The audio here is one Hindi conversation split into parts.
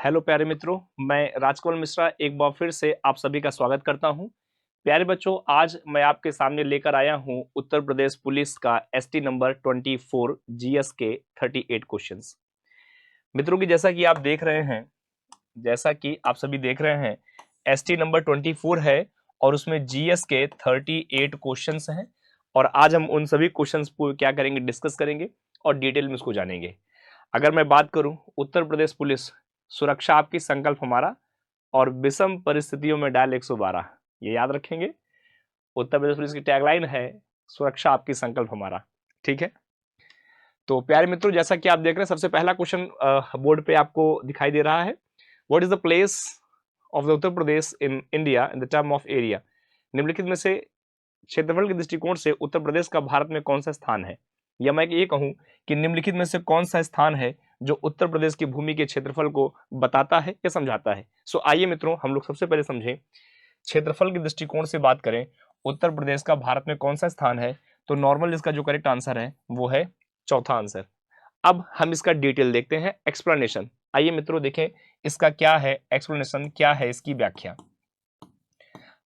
हेलो प्यारे मित्रों, मैं राजकमल मिश्रा एक बार फिर से आप सभी का स्वागत करता हूं। प्यारे बच्चों, आज मैं आपके सामने लेकर आया हूं उत्तर प्रदेश पुलिस का एसटी नंबर 24 जीएस के 38 क्वेश्चंस। मित्रों की जैसा कि आप सभी देख रहे हैं, एसटी नंबर 24 है और उसमें जीएस के 38 क्वेश्चंस हैं। और आज हम उन सभी क्वेश्चंस को क्या करेंगे, डिस्कस करेंगे और डिटेल में उसको जानेंगे। अगर मैं बात करूं, उत्तर प्रदेश पुलिस सुरक्षा आपकी संकल्प हमारा और विषम परिस्थितियों में डायल 112, ये याद रखेंगे। उत्तर प्रदेश पुलिस की टैगलाइन है सुरक्षा आपकी संकल्प हमारा। ठीक है, तो प्यारे मित्रों, जैसा कि आप देख रहे हैं, सबसे पहला क्वेश्चन बोर्ड पे आपको दिखाई दे रहा है। What is the place of the Uttar Pradesh in India in the term of area? निम्नलिखित में से क्षेत्रफल के दृष्टिकोण से उत्तर प्रदेश का भारत में कौन सा स्थान है? या मैं ये कहूं कि निम्नलिखित में से कौन सा स्थान है जो उत्तर प्रदेश की भूमि के क्षेत्रफल को बताता है या समझाता है? सो आइए मित्रों, हम लोग सबसे पहले समझें, क्षेत्रफल के दृष्टिकोण से बात करें, उत्तर प्रदेश का भारत में कौन सा स्थान है, तो नॉर्मल इसका जो करेक्ट आंसर है वो है चौथा आंसर। अब हम इसका डिटेल देखते हैं, एक्सप्लेनेशन। आइए मित्रों देखें इसका क्या है एक्सप्लेनेशन, क्या है इसकी व्याख्या।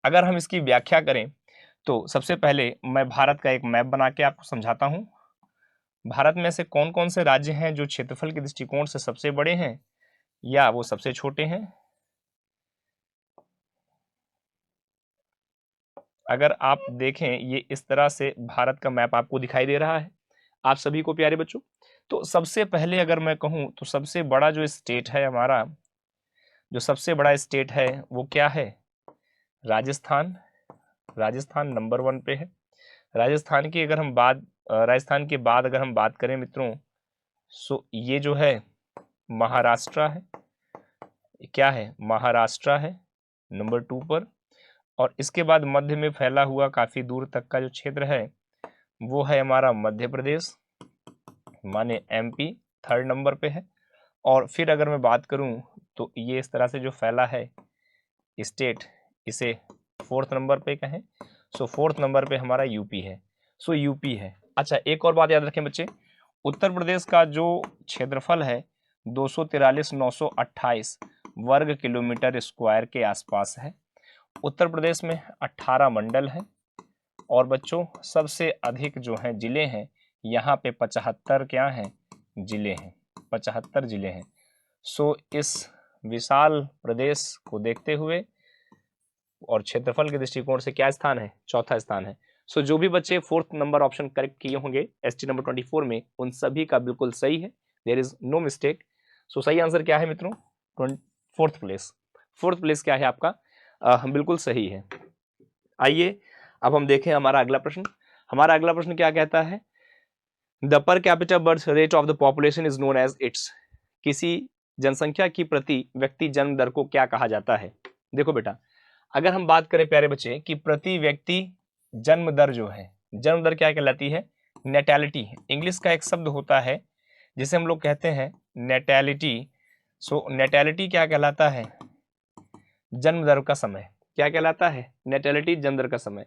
अगर हम इसकी व्याख्या करें तो सबसे पहले मैं भारत का एक मैप बना के आपको समझाता हूं। भारत में से कौन कौन से राज्य हैं जो क्षेत्रफल के दृष्टिकोण से सबसे बड़े हैं या वो सबसे छोटे हैं। अगर आप देखें, ये इस तरह से भारत का मैप आपको दिखाई दे रहा है आप सभी को प्यारे बच्चों। तो सबसे पहले अगर मैं कहूं तो सबसे बड़ा जो स्टेट है हमारा, जो सबसे बड़ा स्टेट है वो क्या है? राजस्थान। राजस्थान नंबर 1 पे है। राजस्थान की अगर हम बात राजस्थान के बाद अगर हम बात करें मित्रों, सो ये जो है महाराष्ट्र है। क्या है? महाराष्ट्र है नंबर 2 पर। और इसके बाद मध्य में फैला हुआ काफी दूर तक का जो क्षेत्र है वो है हमारा मध्य प्रदेश, माने एमपी, 3rd नंबर पे है। और फिर अगर मैं बात करूं तो ये इस तरह से जो फैला है स्टेट, इसे 4th नंबर पे कहें, सो 4th नंबर पे हमारा यूपी है। सो यूपी है। अच्छा, एक और बात याद रखें बच्चे, उत्तर प्रदेश का जो क्षेत्रफल है 243,928 वर्ग किलोमीटर स्क्वायर के आसपास है। उत्तर प्रदेश में 18 मंडल हैं और बच्चों सबसे अधिक जो हैं जिले हैं, यहाँ पे 75 क्या हैं? जिले हैं, 75 जिले हैं। सो इस विशाल प्रदेश को देखते हुए और क्षेत्रफल के दृष्टिकोण से क्या स्थान है? चौथा स्थान है। सो जो भी बच्चे 4th नंबर ऑप्शन करेक्ट किए होंगे एसटी नंबर 24 में, उन सभी का बिल्कुल सही है, देयर इज नो मिस्टेक। सो सही आंसर क्या है मित्रों? 4th place. 4th प्लेस क्या है आपका? बिल्कुल सही है। आइए अब हम देखें हमारा अगला प्रश्न। हमारा अगला प्रश्न क्या कहता है? The per capita birth rate of the population is known as its. किसी जनसंख्या की प्रति व्यक्ति जन्म दर को क्या कहा जाता है? देखो बेटा, अगर हम बात करें प्यारे बच्चे कि प्रति व्यक्ति जन्म दर जो है, जन्म दर क्या कहलाती है? नेटैलिटी। इंग्लिश का एक शब्द होता है जिसे हम लोग कहते हैं नेटैलिटी। सो नेटैलिटी क्या कहलाता है? जन्म दर का समय। क्या कहलाता है? नेटैलिटी, जन्म दर का समय।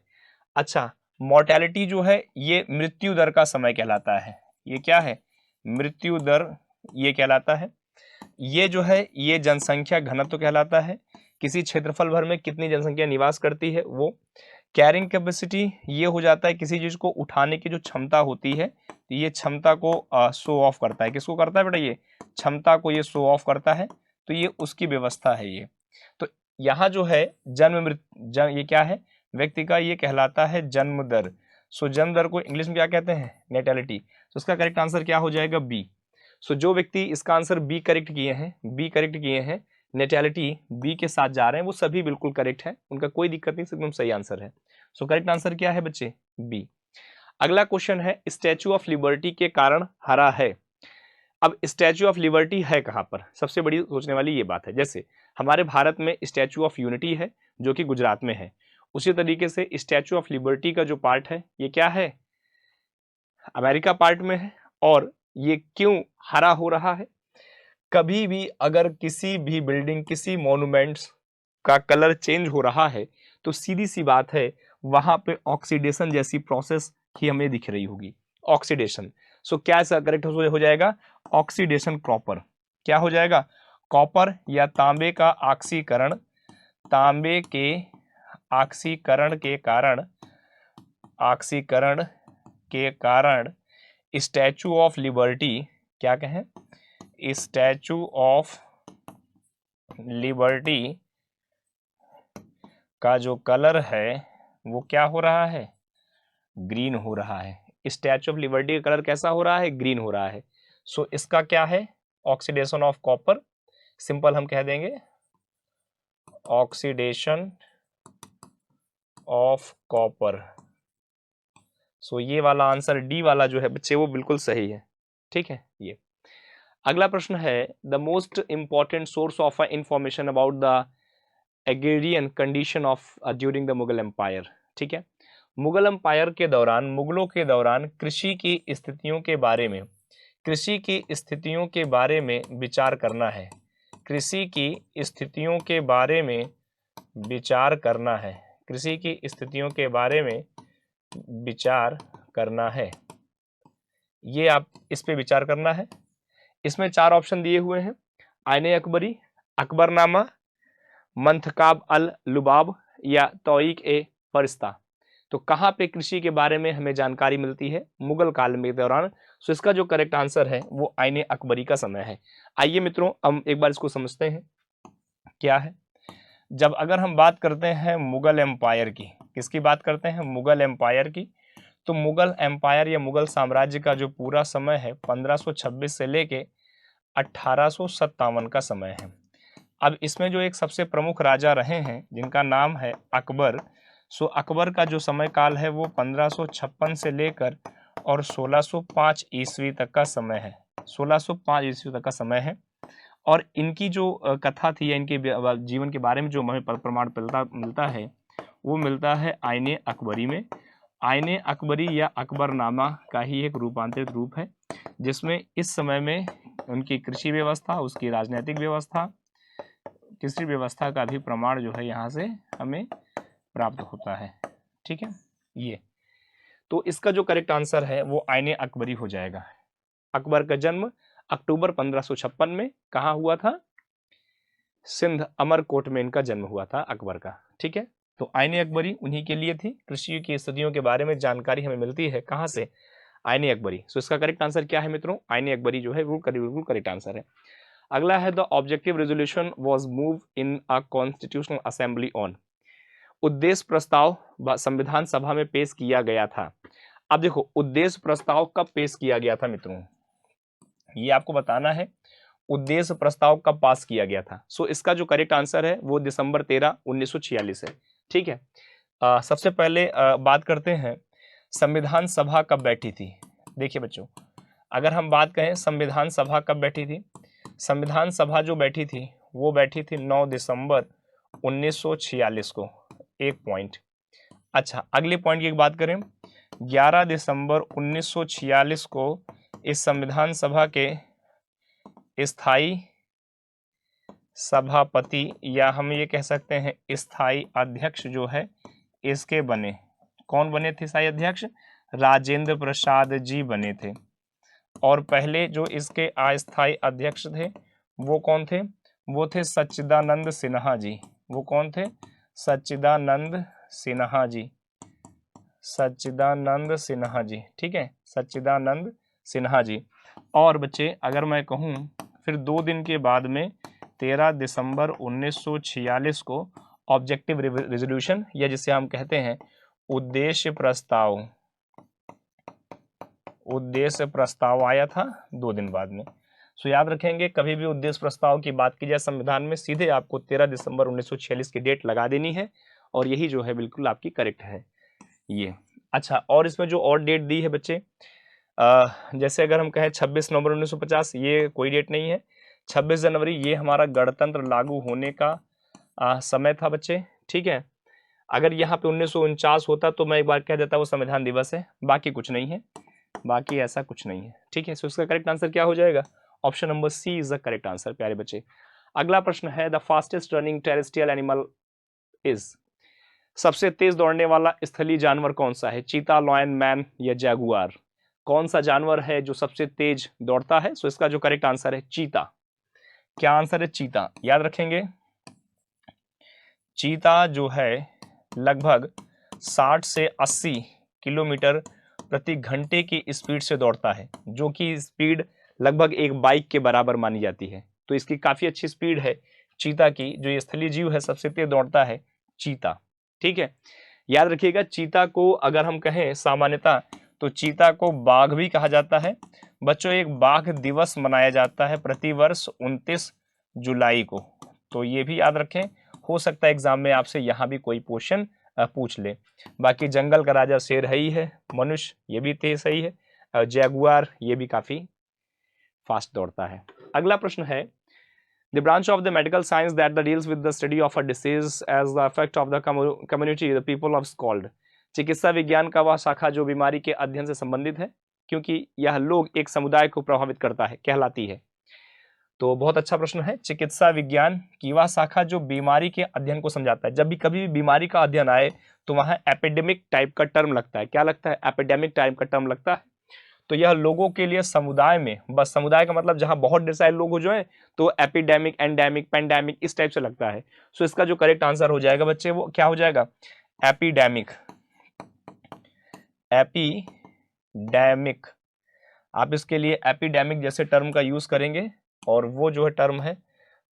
अच्छा, मॉर्टेलिटी जो है ये मृत्यु दर का समय कहलाता है। ये क्या है? मृत्यु दर ये कहलाता है। ये जो है ये जनसंख्या घनत्व कहलाता है, किसी क्षेत्रफल भर में कितनी जनसंख्या निवास करती है वो। कैरिंग कैपेसिटी ये हो जाता है किसी चीज को उठाने की जो क्षमता होती है, तो ये क्षमता को शो ऑफ करता है। किसको करता है बेटा? ये क्षमता को ये शो ऑफ करता है, तो ये उसकी व्यवस्था है ये। तो यहाँ जो है जन्म मृत्यु, ये क्या है? व्यक्ति का, ये कहलाता है जन्म दर। सो जन्म दर को इंग्लिश में क्या कहते हैं? नेटैलिटी। तो इसका करेक्ट आंसर क्या हो जाएगा? बी। सो जो व्यक्ति इसका आंसर बी करेक्ट किए हैं, बी करेक्ट किए हैं, नेटैलिटी बी के साथ जा रहे हैं, वो सभी बिल्कुल करेक्ट है, उनका कोई दिक्कत नहीं, एकदम सही आंसर है। सो करेक्ट आंसर क्या है बच्चे? बी। अगला क्वेश्चन है, स्टैचू ऑफ लिबर्टी के कारण हरा है। अब स्टैचू ऑफ लिबर्टी है कहां पर? सबसे बड़ी सोचने वाली ये बात है। जैसे हमारे भारत में स्टैचू ऑफ यूनिटी है जो कि गुजरात में है, उसी तरीके से स्टैचू ऑफ लिबर्टी का जो पार्ट है ये क्या है? अमेरिका पार्ट में है। और ये क्यों हरा हो रहा है? कभी भी अगर किसी भी बिल्डिंग, किसी मॉन्यूमेंट्स का कलर चेंज हो रहा है तो सीधी सी बात है वहां पे ऑक्सीडेशन जैसी प्रोसेस ही हमें दिख रही होगी, ऑक्सीडेशन। सो क्या करेक्ट हो जाएगा? Oxidation proper. क्या हो जाएगा? कॉपर या तांबे का ऑक्सीकरण, तांबे के ऑक्सीकरण के कारण स्टैचू ऑफ लिबर्टी, क्या कहें, स्टैचू ऑफ लिबर्टी का जो कलर है वो क्या हो रहा है, ग्रीन हो रहा है। स्टैचू ऑफ लिबर्टी का कलर कैसा हो रहा है, ग्रीन हो रहा है। सो इसका क्या है, ऑक्सीडेशन ऑफ कॉपर, सिंपल हम कह देंगे ऑक्सीडेशन ऑफ कॉपर। सो ये वाला आंसर डी वाला जो है बच्चे वो बिल्कुल सही है। ठीक है। ये अगला प्रश्न है, the most important source of information about the agrarian condition of during the Mughal empire. ठीक है, मुगल एम्पायर के दौरान, मुगलों के दौरान कृषि की स्थितियों के बारे में, कृषि की स्थितियों के बारे में विचार करना है, कृषि की स्थितियों के बारे में विचार करना है, कृषि की स्थितियों के बारे में विचार करना है। ये आप इस पे विचार करना है। इसमें 4 ऑप्शन दिए हुए हैं, आईने अकबरी, अकबरनामा, मंतखाब अल लुबाब या तौरीक ए फरिश्ता। तो कहाँ पे कृषि के बारे में हमें जानकारी मिलती है, मुगल काल में दौरान। सो इसका जो करेक्ट आंसर है वो आईने अकबरी का समय है। आइए मित्रों हम एक बार इसको समझते हैं क्या है। जब अगर हम बात करते हैं मुगल एम्पायर की, किसकी बात करते हैं, मुगल एम्पायर की, तो मुगल एम्पायर या मुगल साम्राज्य का जो पूरा समय है 1526 से लेके 1857 का समय है। अब इसमें जो एक सबसे प्रमुख राजा रहे हैं जिनका नाम है अकबर, सो अकबर का जो समय काल है वो 1556 से लेकर और 1605 ईस्वी तक का समय है, 1605 ईस्वी तक का समय है। और इनकी जो कथा थी या इनके जीवन के बारे में जो हमें प्रमाण मिलता है वो मिलता है आईने अकबरी में। आईने अकबरी या अकबरनामा का ही एक रूपांतरित रूप है, जिसमें इस समय में उनकी कृषि व्यवस्था, उसकी राजनीतिक व्यवस्था, कृषि व्यवस्था का भी प्रमाण जो है यहाँ से हमें प्राप्त होता है। ठीक है, ये तो इसका जो करेक्ट आंसर है वो आईने अकबरी हो जाएगा। अकबर का जन्म अक्टूबर 1556 में कहाँ हुआ था, सिंध अमरकोट में इनका जन्म हुआ था अकबर का। ठीक है, तो आईने अकबरी उन्हीं के लिए थी। कृषि की स्थितियों के बारे में जानकारी हमें मिलती है कहाँ से, आईने अकबरी। सो इसका करेक्ट आंसर क्या है मित्रों, आईने अकबरी जो है वो बिल्कुल करेक्ट आंसर है। अगला है the objective resolution was move in a constitutional assembly on. उद्देश्य प्रस्ताव संविधान सभा में पेश किया गया था। अब देखो उद्देश्य प्रस्ताव कब पेश किया गया था मित्रों, ये आपको बताना है, उद्देश्य प्रस्ताव कब पास किया गया था। सो इसका जो करेक्ट आंसर है वो दिसंबर 13, 1946 है। ठीक है, सबसे पहले बात करते हैं संविधान सभा कब बैठी थी। देखिए बच्चों, अगर हम बात करें संविधान सभा कब बैठी थी, संविधान सभा जो बैठी थी वो बैठी थी 9 दिसंबर 1946 को। एक पॉइंट। अच्छा, अगले पॉइंट की बात करें, 11 दिसंबर 1946 को इस संविधान सभा के स्थायी सभापति या हम ये कह सकते हैं स्थायी अध्यक्ष जो है इसके बने, कौन बने थे स्थायी अध्यक्ष, राजेंद्र प्रसाद जी बने थे। और पहले जो इसके अस्थायी अध्यक्ष थे वो कौन थे, वो थे सच्चिदानंद सिन्हा जी। वो कौन थे, सच्चिदानंद सिन्हा जी, सच्चिदानंद सिन्हा जी। ठीक है, सच्चिदानंद सिन्हा जी। और बच्चे अगर मैं कहूँ फिर 2 दिन के बाद में 13 दिसंबर 1946 को ऑब्जेक्टिव रेजोल्यूशन या जिसे हम कहते हैं उद्देश्य प्रस्ताव, उद्देश्य प्रस्ताव आया था 2 दिन बाद में। सो याद रखेंगे कभी भी उद्देश्य प्रस्ताव की बात की जाए संविधान में सीधे आपको 13 दिसंबर 1946 की डेट लगा देनी है और यही जो है बिल्कुल आपकी करेक्ट है ये। अच्छा, और इसमें जो और डेट दी है बच्चे, जैसे अगर हम कहें 26 नवंबर 1950, ये कोई डेट नहीं है। 26 जनवरी ये हमारा गणतंत्र लागू होने का समय था बच्चे। ठीक है, अगर यहाँ पे 1949 होता तो मैं एक बार कह देता वो संविधान दिवस है, बाकी कुछ नहीं है, बाकी ऐसा कुछ नहीं है। ठीक है, सो इसका करेक्ट आंसर क्या हो जाएगा, option number C is the correct answer प्यारे बच्चे। अगला प्रश्न है the fastest running terrestrial animal is. सबसे तेज दौड़ने वाला स्थलीय जानवर कौन सा है, चीता, लॉयन, मैन या जैगुआर। कौन सा जानवर है जो सबसे तेज दौड़ता है, सो इसका जो करेक्ट आंसर है चीता। क्या आंसर है? चीता। याद रखेंगे, चीता जो है लगभग 60 से 80 किलोमीटर प्रति घंटे की स्पीड से दौड़ता है, जो कि स्पीड लगभग एक बाइक के बराबर मानी जाती है। तो इसकी काफी अच्छी स्पीड है चीता की। जो ये स्थलीय जीव है सबसे तेज दौड़ता है चीता। ठीक है, याद रखिएगा, चीता को अगर हम कहें सामान्यतः तो चीता को बाघ भी कहा जाता है। बच्चों, एक बाघ दिवस मनाया जाता है प्रतिवर्ष 29 जुलाई को, तो ये भी याद रखें। हो सकता है एग्जाम में आपसे यहाँ भी कोई क्वेश्चन पूछ ले। बाकी जंगल का राजा शेर है ही है, मनुष्य ये भी तेज सही है, जैगुआर ये भी काफी फास्ट दौड़ता है। अगला प्रश्न है, The branch of the medical science that deals with the study of a disease as the effect of the community, the people of called. चिकित्सा विज्ञान का वह शाखा जो बीमारी के अध्ययन से संबंधित है, क्योंकि यह लोग एक समुदाय को प्रभावित करता है, कहलाती है। तो बहुत अच्छा प्रश्न है। चिकित्सा विज्ञान की वह शाखा जो बीमारी के अध्ययन को समझाता है। जब भी कभी भी बीमारी का अध्ययन आए तो वहां एपिडेमिक टाइप का टर्म लगता है। क्या लगता है? एपिडेमिक टाइप का टर्म लगता है। तो यह लोगों के लिए समुदाय में, बस समुदाय का मतलब जहां बहुत ढेर सारे लोग हो जो है, तो एपिडेमिक, एंडेमिक, पेंडेमिक इस टाइप से लगता है। सो इसका जो करेक्ट आंसर हो जाएगा बच्चे वो क्या हो जाएगा? एपिडेमिक। एपिडेमिक, आप इसके लिए एपिडेमिक जैसे टर्म का यूज करेंगे और वो जो है टर्म है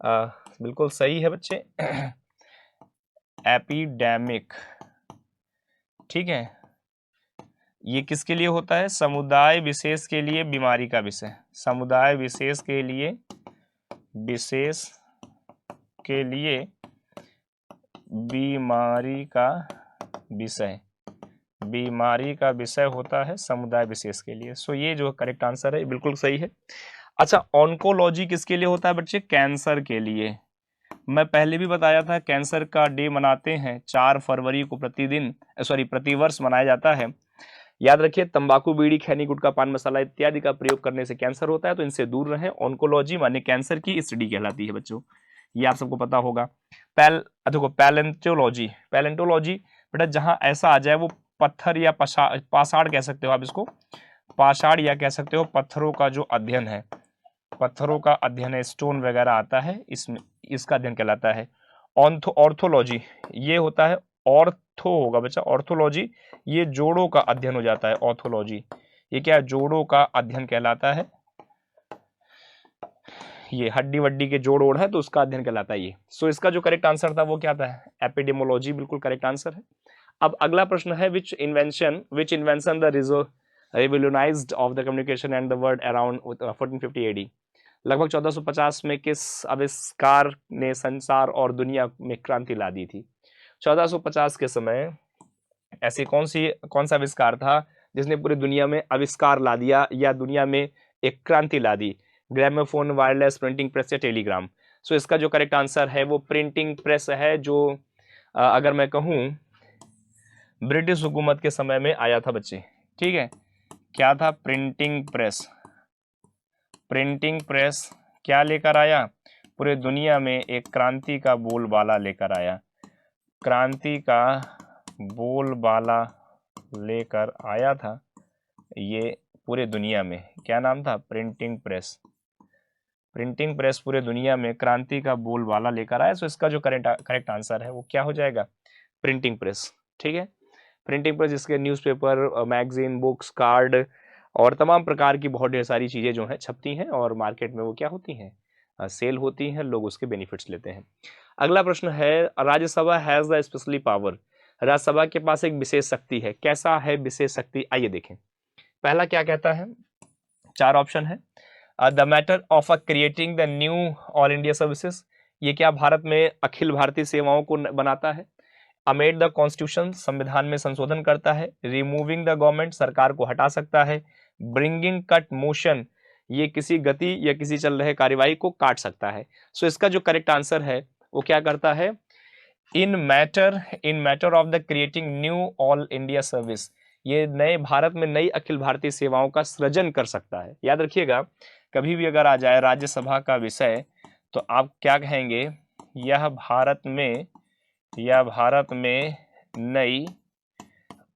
बिल्कुल सही है बच्चे, एपिडेमिक। ठीक है, ये किसके लिए होता है? समुदाय विशेष के लिए बीमारी का विषय, समुदाय विशेष के लिए, विशेष के लिए बीमारी का विषय, बीमारी का विषय होता है समुदाय विशेष के लिए। सो ये जो करेक्ट आंसर है बिल्कुल सही है। अच्छा, ऑन्कोलॉजी किसके लिए होता है बच्चे? कैंसर के लिए। मैं पहले भी बताया था, कैंसर का डे मनाते हैं 4 फरवरी को, प्रतिवर्ष मनाया जाता है। याद रखिए, तंबाकू, बीड़ी, खैनी, गुटखा, पान मसाला इत्यादि का प्रयोग करने से कैंसर होता है, तो इनसे दूर रहें। ऑन्कोलॉजी माने कैंसर की स्टडी कहलाती है बच्चों, ये आप सबको पता होगा। देखो पैलेंटोलॉजी, पैलेंटोलॉजी बेटा जहां ऐसा आ जाए वो पत्थर या पाषाण कह सकते हो आप इसको, पाषाण या कह सकते हो पत्थरों का जो अध्ययन है, पत्थरों का अध्ययन है, स्टोन वगैरह आता है इसमें, इसका अध्ययन कहलाता है। ऑर्थोलॉजी ये होता है, ऑर्थो होगा बच्चा, ऑर्थोलॉजी ये जोड़ों का अध्ययन हो जाता है। ऑर्थोलॉजी ये क्या है? जोड़ों का अध्ययन कहलाता है। ये हड्डी वड्डी के जोड़ ओड़ है तो उसका अध्ययन कहलाता है ये। सो इसका जो करेक्ट आंसर था वो क्या था? एपिडेमोलॉजी बिल्कुल करेक्ट आंसर है। अब अगला प्रश्न है, which invention the revolutionized of the communication and the word around 1450 AD। लगभग 1450 में किस आविष्कार ने संसार और दुनिया में क्रांति ला दी थी? 1450 के समय ऐसी कौन सा आविष्कार था जिसने पूरी दुनिया में आविष्कार ला दिया या दुनिया में एक क्रांति ला दी? ग्रामोफोन, वायरलेस, प्रिंटिंग प्रेस या टेलीग्राम? सो इसका जो करेक्ट आंसर है वो प्रिंटिंग प्रेस है, जो अगर मैं कहूं ब्रिटिश हुकूमत के समय में आया था बच्चे। ठीक है, क्या था? Printing press. प्रिंटिंग प्रेस क्या लेकर आया? पूरे दुनिया में एक क्रांति का बोलबाला लेकर आया, क्रांति का बोलबाला लेकर आया था ये पूरे दुनिया में। क्या नाम था? Printing press. प्रिंटिंग प्रेस पूरे दुनिया में क्रांति का बोलबाला लेकर आया। सो इसका जो करेक्ट आंसर है वो क्या हो जाएगा? Printing press. ठीक है, प्रिंटिंग प्रेस जिसके न्यूज़पेपर, मैगजीन, बुक्स, कार्ड और तमाम प्रकार की बहुत ढेर सारी चीज़ें जो हैं छपती हैं और मार्केट में वो क्या होती हैं? सेल होती हैं, लोग उसके बेनिफिट्स लेते हैं। अगला प्रश्न है, Rajya Sabha has the specially power. Rajya Sabha के पास एक विशेष शक्ति है। कैसा है विशेष शक्ति? आइए देखें। पहला क्या कहता है? 4 ऑप्शन है। The matter of creating the knew all India services, ये क्या भारत में अखिल भारतीय सेवाओं को बनाता है। अमेंड द कॉन्स्टिट्यूशन, संविधान में संशोधन करता है। रिमूविंग द गवर्नमेंट, सरकार को हटा सकता है। ब्रिंगिंग कट मोशन, ये किसी गति या किसी चल रहे कार्यवाही को काट सकता है। सो इसका जो करेक्ट आंसर है वो क्या करता है? इन matter of the creating knew all India service, ये नए भारत में नई अखिल भारतीय सेवाओं का सृजन कर सकता है। याद रखिएगा, कभी भी अगर आ जाए राज्यसभा का विषय तो आप क्या कहेंगे? यह भारत में नई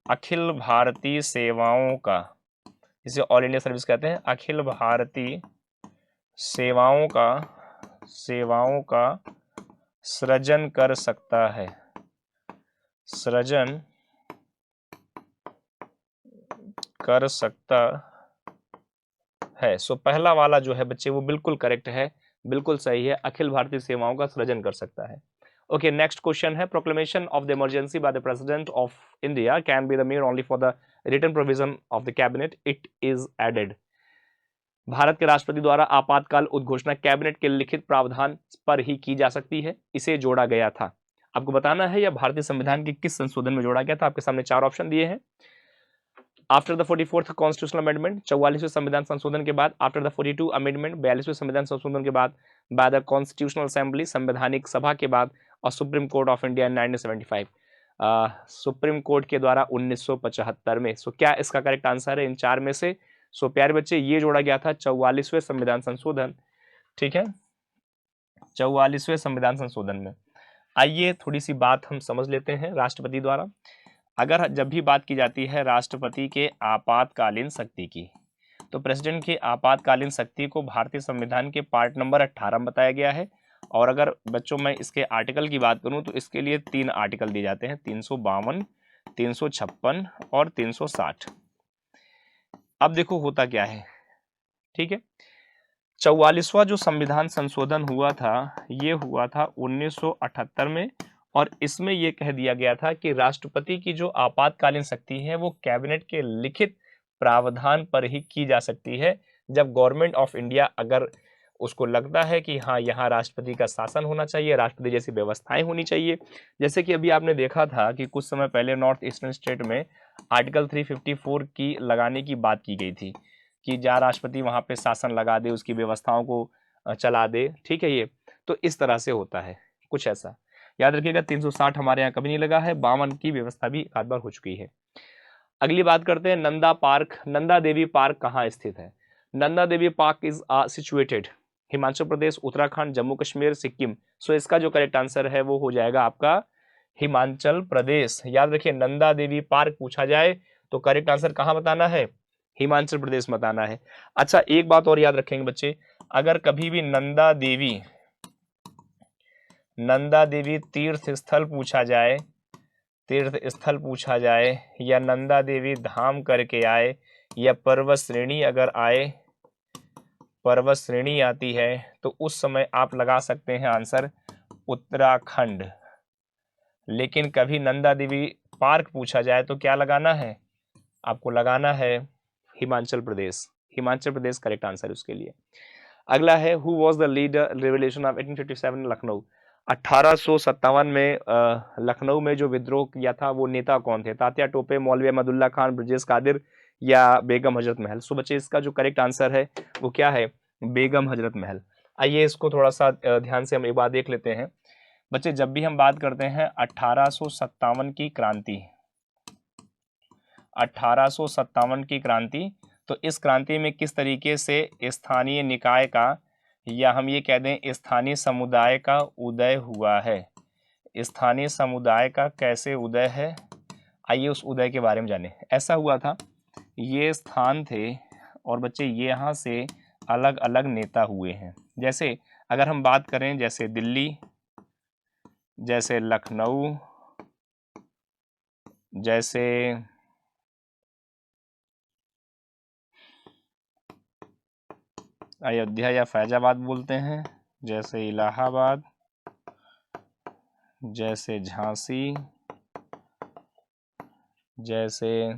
अखिल भारतीय सेवाओं का, जिसे ऑल इंडिया सर्विस कहते हैं, अखिल भारतीय सेवाओं का सेवाओं का सृजन कर सकता है, सृजन कर सकता है। सो पहला वाला जो है बच्चे वो बिल्कुल करेक्ट है, बिल्कुल सही है, अखिल भारतीय सेवाओं का सृजन कर सकता है। ओके, नेक्स्ट क्वेश्चन है, proclamation of the emergency by the president of India can be the made only for the written provision of the cabinet, it is added. Bharat के राष्ट्रपति द्वारा आपातकाल उद्घोषणा कैबिनेट के लिखित प्रावधान पर ही की जा सकती है, इसे जोड़ा गया था। आपको बताना है यह भारतीय संविधान के किस संशोधन में जोड़ा गया था। आपके सामने चार ऑप्शन दिए हैं। After the 44th constitutional amendment, 44वें संविधान संशोधन के बाद, आफ्टर द 42 अमेंडमेंट, 42वें संविधान संशोधन के बाद, बाय द कॉन्स्टिट्यूशनल असेंबली, संवैधानिक सभा के बाद, और supreme court of India 1975, supreme court के द्वारा 1975 में। सो क्या इसका करेक्ट आंसर है इन चार में से? सो प्यारे बच्चे ये जोड़ा गया था 44वें संविधान संशोधन, ठीक है, 44वें संविधान संशोधन में। आइए थोड़ी सी बात हम समझ लेते हैं राष्ट्रपति द्वारा। अगर जब भी बात की जाती है राष्ट्रपति के आपातकालीन शक्ति की, तो प्रेसिडेंट की आपातकालीन शक्ति को भारतीय संविधान के पार्ट नंबर 18 में बताया गया है। और अगर बच्चों मैं इसके आर्टिकल की बात करूं तो इसके लिए 3 आर्टिकल दिए जाते हैं, 352, 356 और 360। अब देखो होता क्या है, ठीक है, 44वां जो संविधान संशोधन हुआ था ये हुआ था 1978 में, और इसमें यह कह दिया गया था कि राष्ट्रपति की जो आपातकालीन शक्ति है वो कैबिनेट के लिखित प्रावधान पर ही की जा सकती है, जब गवर्नमेंट ऑफ इंडिया अगर उसको लगता है कि हाँ यहाँ राष्ट्रपति का शासन होना चाहिए, राष्ट्रपति जैसी व्यवस्थाएं होनी चाहिए। जैसे कि अभी आपने देखा था कि कुछ समय पहले नॉर्थ ईस्टर्न स्टेट में आर्टिकल 354 की लगाने की बात की गई थी कि जहाँ राष्ट्रपति वहां पे शासन लगा दे, उसकी व्यवस्थाओं को चला दे, ठीक है। ये तो इस तरह से होता है कुछ ऐसा, याद रखिएगा। 360 हमारे यहाँ कभी नहीं लगा है, 52 की व्यवस्था भी एक आध बार हो चुकी है। अगली बात करते हैं नंदा पार्क, नंदा देवी पार्क कहाँ स्थित है? Nanda Devi park is situated Himachal Pradesh, Uttarakhand, Jammu Kashmir, Sikkim. सो इसका जो करेक्ट आंसर है वो हो जाएगा आपका हिमाचल प्रदेश। याद रखिए नंदा देवी पार्क पूछा जाए तो करेक्ट आंसर कहाँ बताना है? हिमाचल प्रदेश बताना है। अच्छा एक बात और याद रखेंगे बच्चे, अगर कभी भी नंदा देवी तीर्थ स्थल पूछा जाए, तीर्थ स्थल पूछा जाए, या नंदा देवी धाम करके आए, या पर्वत श्रेणी अगर आए, पर्वत श्रेणी आती है, तो उस समय आप लगा सकते हैं आंसर उत्तराखंड। लेकिन कभी नंदा देवी पार्क पूछा जाए तो क्या लगाना है? आपको लगाना है हिमाचल प्रदेश। हिमाचल प्रदेश करेक्ट आंसर उसके लिए। अगला है who was the leader revolution of 1857 Lucknow. 1857 में लखनऊ में जो विद्रोह किया था वो नेता कौन थे? तात्या टोपे, मौलवी अहमदुल्ला खान, ब्रजेश कादिर, या बेगम हजरत महल। सो बच्चे इसका जो करेक्ट आंसर है वो क्या है? बेगम हजरत महल। आइए इसको थोड़ा सा ध्यान से हम एक बार देख लेते हैं बच्चे। जब भी हम बात करते हैं 1857 की क्रांति, 1857 की क्रांति, तो इस क्रांति में किस तरीके से स्थानीय निकाय का, या हम ये कह दें स्थानीय समुदाय का उदय हुआ है? स्थानीय समुदाय का कैसे उदय है, आइए उस उदय के बारे में जानें। ऐसा हुआ था, ये स्थान थे और बच्चे ये यहाँ से अलग अलग नेता हुए हैं। जैसे अगर हम बात करें जैसे दिल्ली, जैसे लखनऊ, जैसे अयोध्या या फैजाबाद बोलते हैं, जैसे इलाहाबाद, जैसे झांसी, जैसे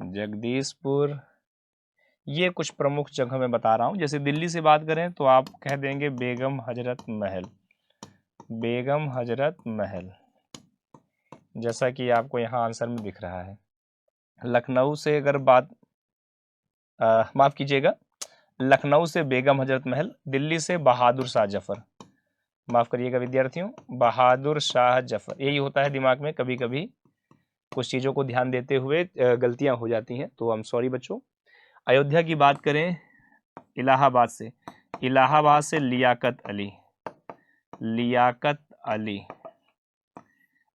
जगदीशपुर, ये कुछ प्रमुख जगह मैं बता रहा हूँ। जैसे दिल्ली से बात करें तो आप कह देंगे बेगम हजरत महल, बेगम हजरत महल, जैसा कि आपको यहाँ आंसर में दिख रहा है। लखनऊ से अगर बात माफ कीजिएगा, लखनऊ से बेगम हजरत महल, दिल्ली से बहादुर शाह जफर, माफ करिएगा विद्यार्थियों, बहादुर शाह जफर। यही होता है दिमाग में, कभी कभी कुछ चीज़ों को ध्यान देते हुए गलतियां हो जाती हैं, तो आई एम सॉरी बच्चों। अयोध्या की बात करें इलाहाबाद से, इलाहाबाद से लियाकत अली, लियाकत अली।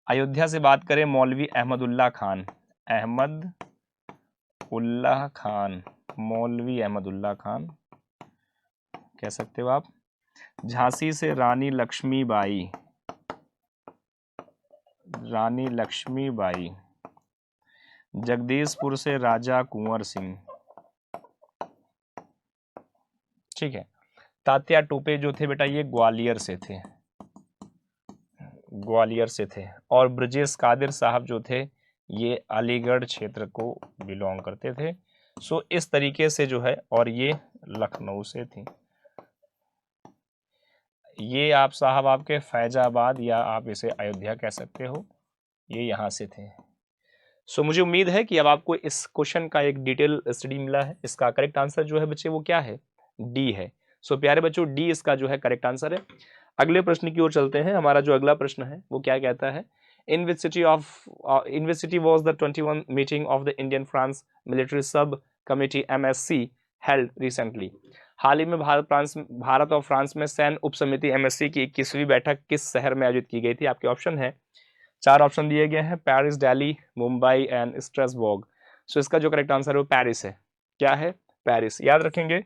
अयोध्या से बात करें मौलवी अहमदुल्ला खान, अहमद उल्लाह खान, मौलवी अहमदुल्ला खान कह सकते हो आप। झांसी से रानी लक्ष्मीबाई, रानी लक्ष्मीबाई। जगदीशपुर से राजा कुंवर सिंह, ठीक है। तात्या टोपे जो थे बेटा ये ग्वालियर से थे, ग्वालियर से थे। और ब्रजेश कादिर साहब जो थे ये अलीगढ़ क्षेत्र को बिलोंग करते थे। सो इस तरीके से जो है, और ये लखनऊ से थी। ये आप साहब आपके फैजाबाद या आप इसे अयोध्या कह सकते हो, ये यहाँ से थे। सो मुझे उम्मीद है कि अब आपको इस क्वेश्चन का एक डिटेल स्टडी मिला है। इसका करेक्ट आंसर जो है बच्चे वो क्या है, डी है। सो प्यारे बच्चों डी इसका जो है करेक्ट आंसर है। अगले प्रश्न की ओर चलते हैं। हमारा जो अगला प्रश्न है वो क्या कहता है, in which city was the 21 meeting of the Indian France military sub committee MSC held recently. हाल ही में भारत और फ्रांस में सैन्य उप समिति MSC की 21वीं बैठक किस शहर में आयोजित की गई थी। आपके ऑप्शन है, 4 ऑप्शन दिए गए हैं, Paris, Delhi, Mumbai and Strasbourg. So इसका जो करेक्ट आंसर है वो पेरिस है। क्या है, पेरिस। याद रखेंगे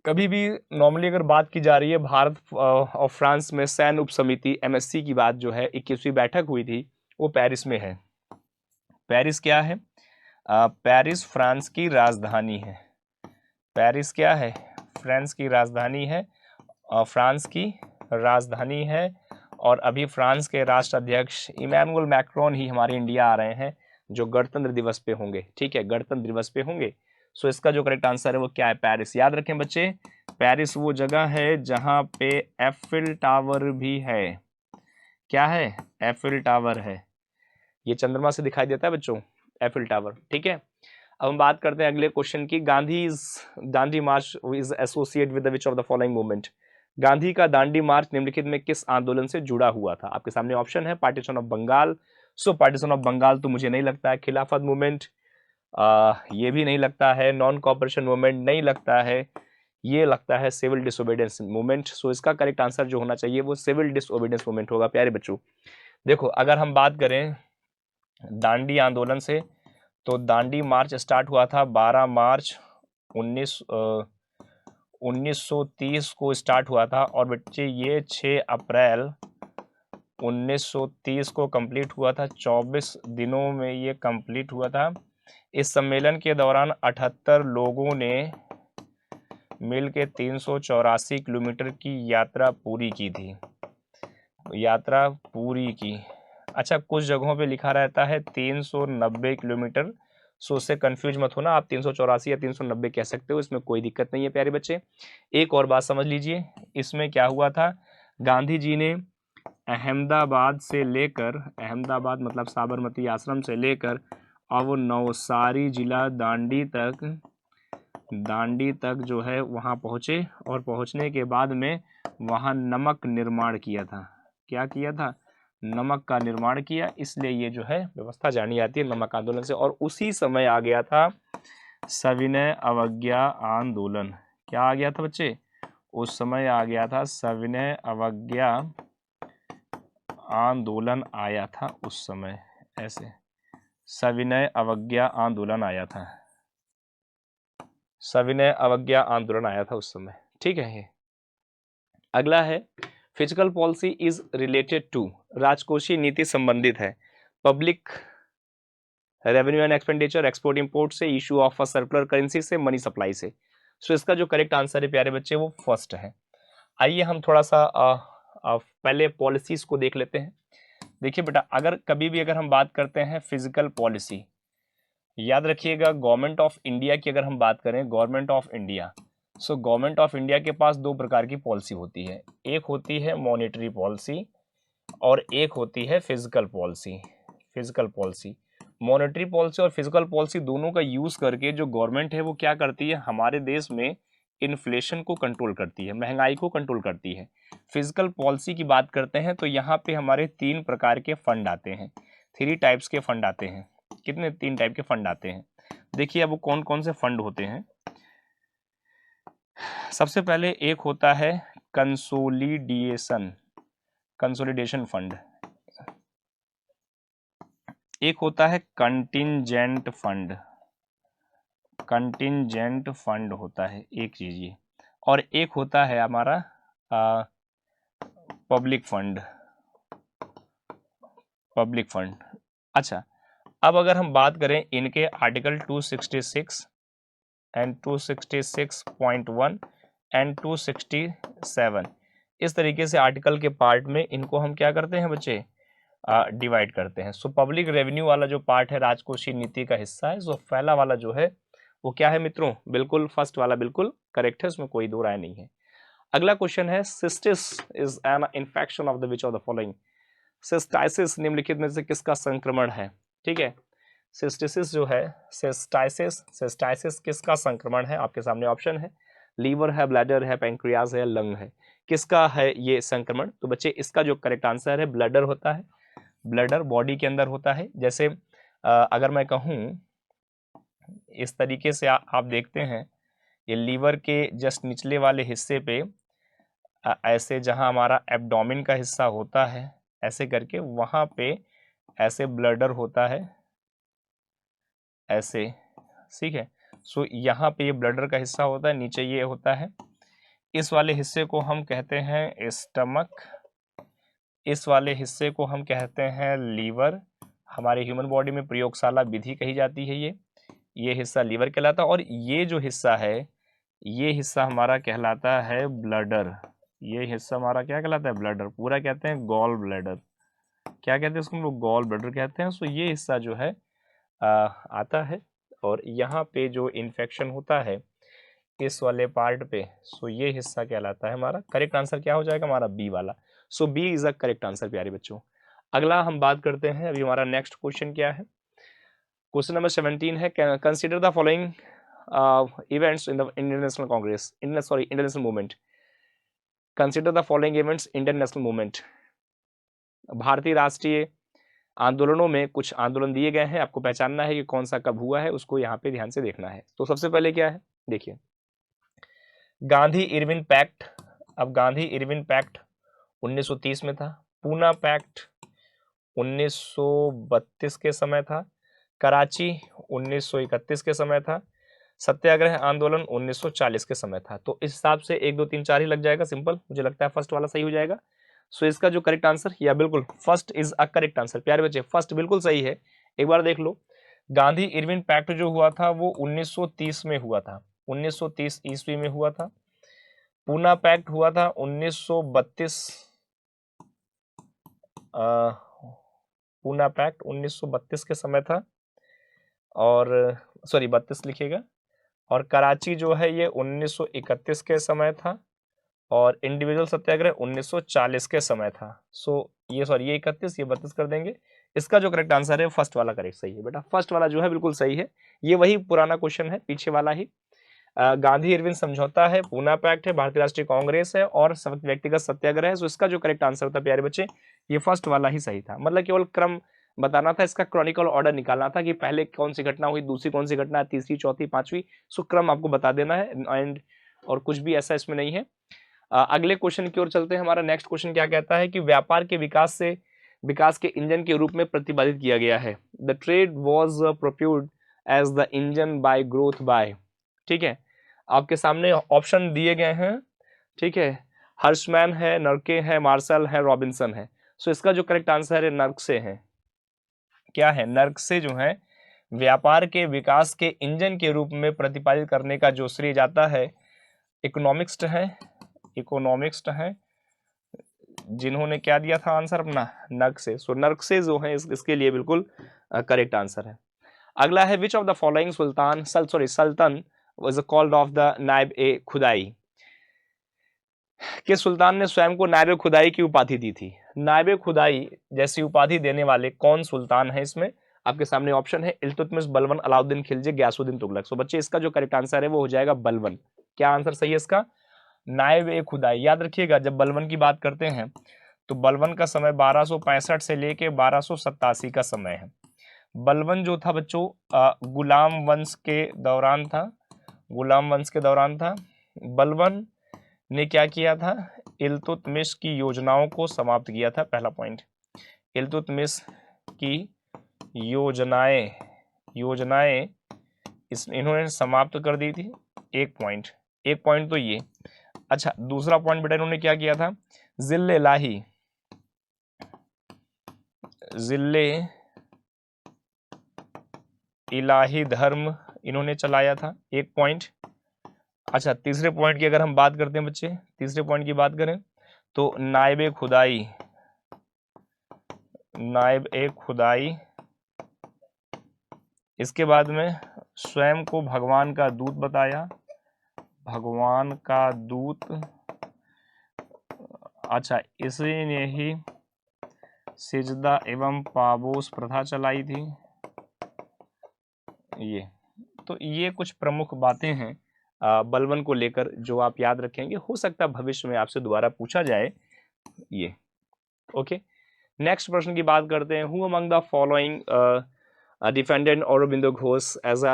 कभी भी नॉर्मली अगर बात की जा रही है भारत और फ्रांस में सैन्य उप समिति MSC की बात जो है 21वीं बैठक हुई थी वो पेरिस में है। पेरिस क्या है, पेरिस फ्रांस की राजधानी है। पेरिस क्या है, फ्रांस की राजधानी है, फ्रांस की राजधानी है। और अभी फ्रांस के राष्ट्राध्यक्ष इमैनुअल मैक्रोन ही हमारे इंडिया आ रहे हैं जो गणतंत्र दिवस पे होंगे, ठीक है, गणतंत्र दिवस पे होंगे। सो इसका जो करेक्ट आंसर है वो क्या है, पेरिस। याद रखें बच्चे, पेरिस वो जगह है जहां पे एफिल टावर भी है। क्या है, एफिल टावर है। ये चंद्रमा से दिखाई देता है बच्चों, एफिल टावर, ठीक है। अब हम बात करते हैं अगले क्वेश्चन की। Dandi march is associate with which of the following movement. Gandhi का दांडी मार्च निम्नलिखित में किस आंदोलन से जुड़ा हुआ था। आपके सामने ऑप्शन है, partition of Bengal. So partition of Bengal तो मुझे नहीं लगता है, खिलाफत मूवमेंट ये भी नहीं लगता है, नॉन कॉपरेशन मूवमेंट नहीं लगता है, ये लगता है सिविल डिसोबीडियंस मूवमेंट। सो इसका करेक्ट आंसर जो होना चाहिए वो सिविल डिसोबीडियंस मूवमेंट होगा। प्यारे बच्चों देखो, अगर हम बात करें दांडी आंदोलन से, तो दांडी मार्च स्टार्ट हुआ था 12 मार्च 1930 को स्टार्ट हुआ था। और बच्चे ये 6 अप्रैल 1930 को कंप्लीट हुआ था। 24 दिनों में ये कंप्लीट हुआ था। इस सम्मेलन के दौरान 78 लोगों ने मिलकर 384 किलोमीटर की यात्रा पूरी की थी, यात्रा पूरी की। अच्छा, कुछ जगहों पे लिखा रहता है 390 किलोमीटर। सो उससे कंफ्यूज मत होना, आप 384 या 390 कह सकते हो, इसमें कोई दिक्कत नहीं है प्यारे बच्चे। एक और बात समझ लीजिए, इसमें क्या हुआ था, गांधी जी ने अहमदाबाद से लेकर, अहमदाबाद मतलब साबरमती आश्रम से लेकर अब नवसारी जिला दांडी तक जो है वहाँ पहुँचे। और पहुँचने के बाद में वहाँ नमक निर्माण किया था। क्या किया था, नमक का निर्माण किया। इसलिए ये जो है व्यवस्था जानी जाती है नमक आंदोलन से। और उसी समय आ गया था सविनय अवज्ञा आंदोलन। क्या आ गया था बच्चे, उस समय आ गया था सविनय अवज्ञा आंदोलन आया था उस समय। ऐसे सविनय अवज्ञा आंदोलन आया था, सविनय अवज्ञा आंदोलन आया था उस समय, ठीक है। ये अगला है, physical policy is related to, राजकोषीय नीति संबंधित है public revenue and expenditure, export import से, issue of a circular currency से, मनी सप्लाई से। सो इसका जो करेक्ट आंसर है प्यारे बच्चे वो फर्स्ट है। आइए हम थोड़ा सा पहले पॉलिसीज को देख लेते हैं। देखिए बेटा, अगर कभी भी अगर हम बात करते हैं फिजिकल पॉलिसी, याद रखिएगा गवर्नमेंट ऑफ इंडिया की अगर हम बात करें, government of India, so government of India के पास 2 प्रकार की पॉलिसी होती है। एक होती है मॉनेटरी पॉलिसी और एक होती है physical policy. Physical policy, monetary policy और फिजिकल पॉलिसी दोनों का यूज करके जो गवर्नमेंट है वो क्या करती है, हमारे देश में इन्फ्लेशन को कंट्रोल करती है, महंगाई को कंट्रोल करती है। फिजिकल पॉलिसी की बात करते हैं तो यहाँ पे हमारे 3 प्रकार के फंड आते हैं, 3 टाइप्स के फंड आते हैं। कितने, 3 टाइप के फंड आते हैं। देखिए अब वो कौन कौन से फंड होते हैं। सबसे पहले एक होता है कंसोलिडेशन फंड। एक होता है कंटिंजेंट फंड, कंटिंजेंट फंड होता है एक चीज ये, और एक होता है हमारा पब्लिक फंड, पब्लिक फंड। अच्छा, अब अगर हम बात करें इनके आर्टिकल 266 एंड 266.1 एंड 267, इस तरीके से आर्टिकल के पार्ट में इनको हम क्या करते हैं बच्चे, डिवाइड करते हैं। सो पब्लिक रेवेन्यू वाला जो पार्ट है राजकोषीय नीति का हिस्सा है। सो पहला वाला जो है वो क्या है मित्रों, बिल्कुल फर्स्ट वाला बिल्कुल करेक्ट है, उसमें कोई दो राय नहीं है। अगला क्वेश्चन है cystitis is an infection of the which of the following. Cystitis निम्नलिखित में से किसका संक्रमण है, ठीक है। सिस्टिसिस जो है, सिस्टाइसिस किसका संक्रमण है, आपके सामने ऑप्शन है, लीवर है, ब्लैडर है, पैंक्रियाज है, लंग है, किसका है ये संक्रमण। तो बच्चे इसका जो करेक्ट आंसर है ब्लैडर होता है, ब्लैडर बॉडी के अंदर होता है। जैसे अगर मैं कहूँ इस तरीके से आप देखते हैं ये लीवर के जस्ट निचले वाले हिस्से पे ऐसे जहां हमारा एब्डोमेन का हिस्सा होता है ऐसे करके वहां पे ऐसे ब्लडर होता है ऐसे, ठीक है। सो यहाँ पे ये ब्लडर का हिस्सा होता है, नीचे ये होता है, इस वाले हिस्से को हम कहते हैं स्टमक, इस वाले हिस्से को हम कहते हैं लीवर। हमारे ह्यूमन बॉडी में प्रयोगशाला विधि कही जाती है ये हिस्सा लीवर कहलाता है, और ये जो हिस्सा है ये हिस्सा हमारा कहलाता है ब्लडर। ये हिस्सा हमारा क्या कहलाता है, ब्लडर, पूरा कहते हैं गॉल ब्लैडर, क्या कहते हैं उसको हम लोग, गॉल ब्लैडर कहते हैं। सो ये हिस्सा जो है आता है, और यहाँ पे जो इन्फेक्शन होता है इस वाले पार्ट पे, सो ये हिस्सा कहलाता है हमारा, करेक्ट आंसर क्या हो जाएगा हमारा बी वाला। So B is a correct answer प्यारे बच्चों। अगला हम बात करते हैं, अभी हमारा नेक्स्ट क्वेश्चन क्या है, क्वेश्चन नंबर 17 है, consider the following events in the Indian national Congress, Indian national movement. Consider the following events Indian national movement. भारतीय राष्ट्रीय आंदोलनों में कुछ आंदोलन दिए गए हैं, आपको पहचानना है कि कौन सा कब हुआ है, उसको यहाँ पे ध्यान से देखना है। तो सबसे पहले क्या है देखिए, गांधी इरविन पैक्ट। अब गांधी इरविन पैक्ट 1930 में था, पूना पैक्ट 1932 के समय था, कराची 1931 के समय था, सत्याग्रह आंदोलन 1940 के समय था। तो इस हिसाब से 1 2 3 4 ही लग जाएगा, सिंपल, मुझे लगता है फर्स्ट वाला सही हो जाएगा। सो इसका जो करेक्ट आंसर, या बिल्कुल first is a correct answer प्यारे बच्चे, फर्स्ट बिल्कुल सही है। एक बार देख लो, गांधी इरविन पैक्ट जो हुआ था वो 1930 में हुआ था, 1930 ईस्वी में हुआ था। पूना पैक्ट हुआ था 1932, पूना पैक्ट 1932 के समय था, और सॉरी 32 लिखिएगा, और कराची जो है ये 1931 के समय था, और इंडिविजुअल सत्याग्रह 1940 के समय था। सो ये सॉरी ये 31 ये 32 कर देंगे। इसका जो करेक्ट आंसर है फर्स्ट वाला करेक्ट सही है बेटा, फर्स्ट वाला जो है बिल्कुल सही है। ये वही पुराना क्वेश्चन है, पीछे वाला ही। गांधी इरविन समझौता है, पूना पैक्ट है, भारतीय राष्ट्रीय कांग्रेस है, और व्यक्तिगत सत्याग्रह है। सो इसका जो करेक्ट आंसर था प्यारे बच्चे ये फर्स्ट वाला ही सही था, मतलब केवल क्रम बताना था, इसका क्रॉनिकल ऑर्डर निकालना था कि पहले कौन सी घटना हुई, दूसरी कौन सी घटना, तीसरी, चौथी, पांचवी। सो क्रम आपको बता देना है, एंड और कुछ भी ऐसा इसमें नहीं है। अगले क्वेश्चन की ओर चलते हैं। हमारा नेक्स्ट क्वेश्चन क्या कहता है कि व्यापार के विकास के इंजन के रूप में प्रतिपादित किया गया है। The trade was propounded as the engine by growth by, ठीक है। आपके सामने ऑप्शन दिए गए हैं, ठीक है, हर्षमैन है, नर्के है, मार्शल है, रॉबिन्सन है। सो इसका जो करेक्ट आंसर है नर्कसे है। क्या है, नर्कसे जो है व्यापार के विकास के इंजन के रूप में प्रतिपादित करने का जो श्रेय जाता है इकोनॉमिक्स्ट है, इकोनॉमिक्स्ट है, जिन्होंने क्या दिया था आंसर अपना, नर्कसे। सो नर्कसे जो है इसके लिए बिल्कुल करेक्ट आंसर है। अगला है which of the following sultan was called of the नायब ए खुदाई। किस सुल्तान ने स्वयं को नायब खुदाई की उपाधि दी थी। नायब खुदाई जैसी उपाधि देने वाले कौन सुल्तान है, इसमें आपके सामने ऑप्शन है इल्तुतमिश, बलबन, अलाउद्दीन खिलजी, गयासुद्दीन तुगलक। सो बच्चे इसका जो करेक्ट आंसर है वो हो जाएगा बलबन। क्या आंसर सही है इसका, नायब ए खुदाई। याद रखिएगा जब बलबन की बात करते हैं तो बलबन का समय 1265 से लेके 1287 का समय है। बलबन जो था बच्चों गुलाम वंश के दौरान था, गुलाम वंश के दौरान था। बलबन ने क्या किया था, इल्तुतमिश की योजनाओं को समाप्त किया था, पहला पॉइंट, इल्तुतमिश की योजनाएं इन्होंने समाप्त कर दी थी। एक पॉइंट तो ये। अच्छा, दूसरा पॉइंट बेटा इन्होंने क्या किया था, जिले इलाही धर्म इन्होंने चलाया था, एक पॉइंट। अच्छा, तीसरे पॉइंट की अगर हम बात करते हैं बच्चे, तीसरे पॉइंट की बात करें तो नायब खुदाई, इसके बाद में स्वयं को भगवान का दूत बताया, भगवान का दूत। अच्छा, इसी ने ही सिजदा एवं पाबोस प्रथा चलाई थी। ये कुछ प्रमुख बातें हैं बलवन को लेकर जो आप याद रखेंगे, हो सकता है भविष्य में आपसे दोबारा पूछा जाए ये। ओके, नेक्स्ट प्रश्न की बात करते हैं। Who among the following defended Aurobindo Ghosh as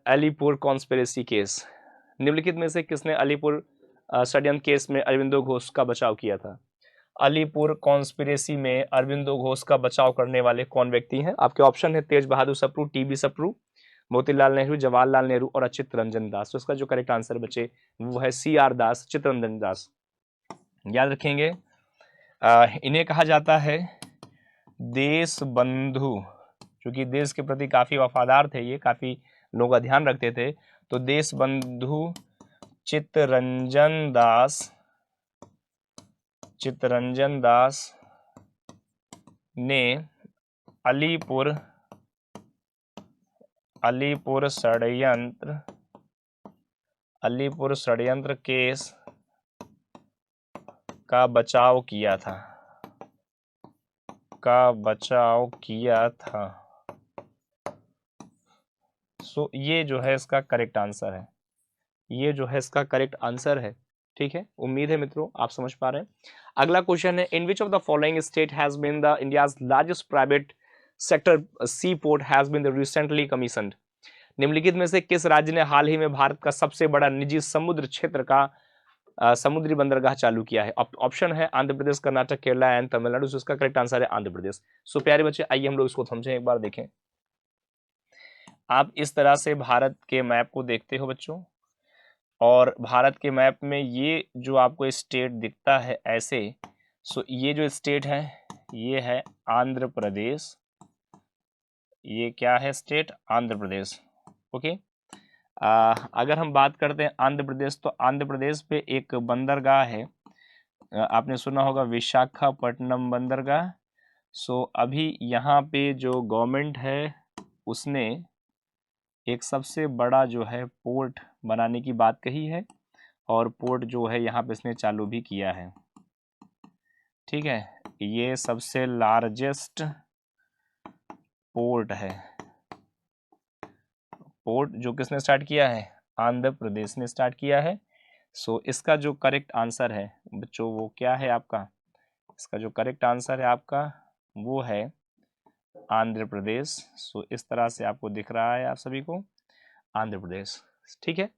Alipore conspiracy case? निम्नलिखित में से किसने अलीपुर षड्यंत्र केस में अरविंदो घोष का बचाव किया था? अलीपुर कॉन्स्पिरेसी में अरविंदो घोष का बचाव करने वाले कौन व्यक्ति हैं? आपके ऑप्शन है तेज बहादुर सप्रू, टीबी सप्रू, मोतीलाल नेहरू, जवाहरलाल नेहरू और चित्तरंजन दास। तो इसका जो करेक्ट आंसर बचे वो है CR दास, चित्तरंजन दास। याद रखेंगे, इन्हें कहा जाता है देश बंधु, क्योंकि देश के प्रति काफी वफादार थे ये, काफी लोगों का ध्यान रखते थे। तो देश बंधु चित्तरंजन दास ने अलीपुर षड्यंत्र केस का बचाव किया था। सो ये जो है इसका करेक्ट आंसर है। ठीक है, उम्मीद है मित्रों आप समझ पा रहे हैं। अगला क्वेश्चन है, in which of the following state has been the India's largest private sector sea port has been recently commissioned? निम्नलिखित में से किस राज्य ने हाल ही में भारत का सबसे बड़ा निजी समुद्र क्षेत्र का समुद्री बंदरगाह चालू किया है? ऑप्शन है आंध्र प्रदेश, कर्नाटक, केरला एंड तमिलनाडु। इसका करेक्ट आंसर है आंध्र प्रदेश। सो प्यारे बच्चे, आइए हम लोग इसको समझें, एक बार देखें। आप इस तरह से भारत के मैप को देखते हो बच्चों, और भारत के मैप में ये जो आपको स्टेट दिखता है ऐसे, सो ये जो स्टेट है ये है आंध्र प्रदेश। ये क्या है स्टेट? आंध्र प्रदेश। ओके, अगर हम बात करते हैं आंध्र प्रदेश, तो आंध्र प्रदेश पे एक बंदरगाह है, आपने सुना होगा विशाखापट्टनम बंदरगाह। सो अभी यहाँ पे जो गवर्नमेंट है उसने एक सबसे बड़ा जो है पोर्ट बनाने की बात कही है, और पोर्ट जो है यहाँ पे इसने चालू भी किया है। ठीक है, ये सबसे लार्जेस्ट पोर्ट है। पोर्ट जो किसने स्टार्ट किया है? आंध्र प्रदेश ने स्टार्ट किया है। सो इसका जो करेक्ट आंसर है बच्चों वो क्या है आपका? इसका जो करेक्ट आंसर है आपका वो है आंध्र प्रदेश। सो इस तरह से आपको दिख रहा है आप सभी को आंध्र प्रदेश। ठीक है,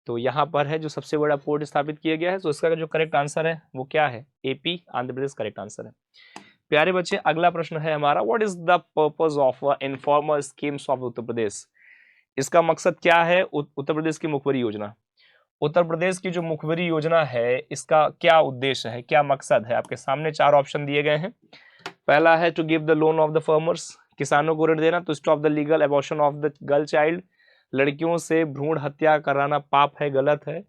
तो यहाँ पर है जो सबसे बड़ा पोर्ट स्थापित किया गया है। तो इसका जो करेक्ट आंसर है वो क्या है? AP, Andhra Pradesh correct answer है। प्यारे बच्चे, अगला प्रश्न है हमारा, what is the purpose of informal schemes of Uttar Pradesh? इसका मकसद क्या है उत्तर प्रदेश की मुखबरी योजना? उत्तर प्रदेश की जो मुखबरी योजना है इसका क्या उद्देश्य है, क्या मकसद है? आपके सामने 4 ऑप्शन दिए गए हैं। पहला है to give the loan of the farmers, किसानों को ऋण देना। To stop the legal abortion of the girl child, लड़कियों से भ्रूण हत्या कराना पाप है, गलत है।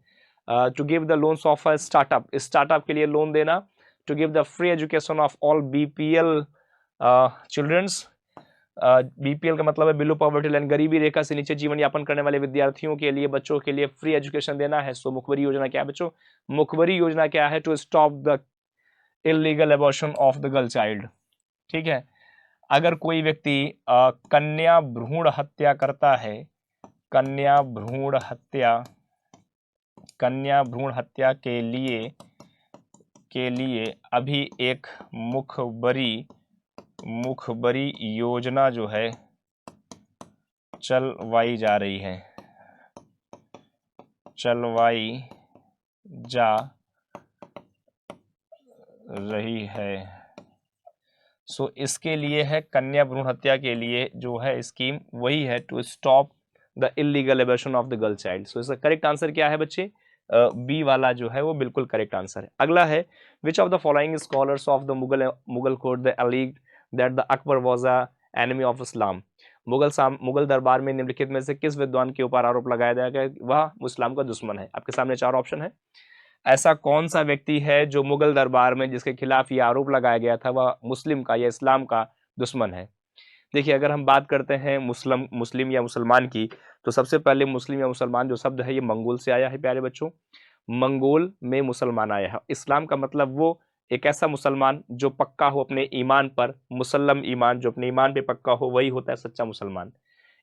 To give the loans of a startup, startup के लिए लोन देना। To give the free education of all BPL childrens, BPL का मतलब है बिलो पॉवर्टी लाइन, गरीबी रेखा से नीचे जीवन यापन करने वाले विद्यार्थियों के लिए, बच्चों के लिए फ्री एजुकेशन देना है। सो मुखबरी योजना क्या है बच्चों? मुखबरी योजना क्या है? To stop the illegal abortion of the girl child. ठीक है, अगर कोई व्यक्ति कन्या भ्रूण हत्या करता है, कन्या भ्रूण हत्या के लिए अभी एक मुखबरी योजना जो है चलवाई जा रही है। सो इसके लिए है कन्या भ्रूण हत्या के लिए जो है स्कीम वही है to stop the illegal abortion of the girl child. So इसका करेक्ट आंसर क्या है बच्चे? बी वाला जो है वो बिल्कुल करेक्ट आंसर है। अगला है which of the following scholars of the Mughal court the Alyque that the Akbar was a enemy of Islam. Mughal दरबार में निम्नलिखित में से किस विद्वान के ऊपर आरोप लगाया गया कि वह इस्लाम का दुश्मन है? आपके सामने चार ऑप्शन है। ऐसा कौन सा व्यक्ति है जो मुगल दरबार में जिसके खिलाफ ये आरोप लगाया गया था वह मुस्लिम का या इस्लाम का दुश्मन है? देखिए, अगर हम बात करते हैं मुस्लिम या मुसलमान की, तो सबसे पहले मुस्लिम या मुसलमान जो शब्द है ये मंगोल से आया है प्यारे बच्चों। मंगोल में मुसलमान आया है। इस्लाम का मतलब वो एक ऐसा मुसलमान जो पक्का हो अपने ईमान पर, मुसल्लम ईमान, जो अपने ईमान पे पक्का हो, वही होता है सच्चा मुसलमान।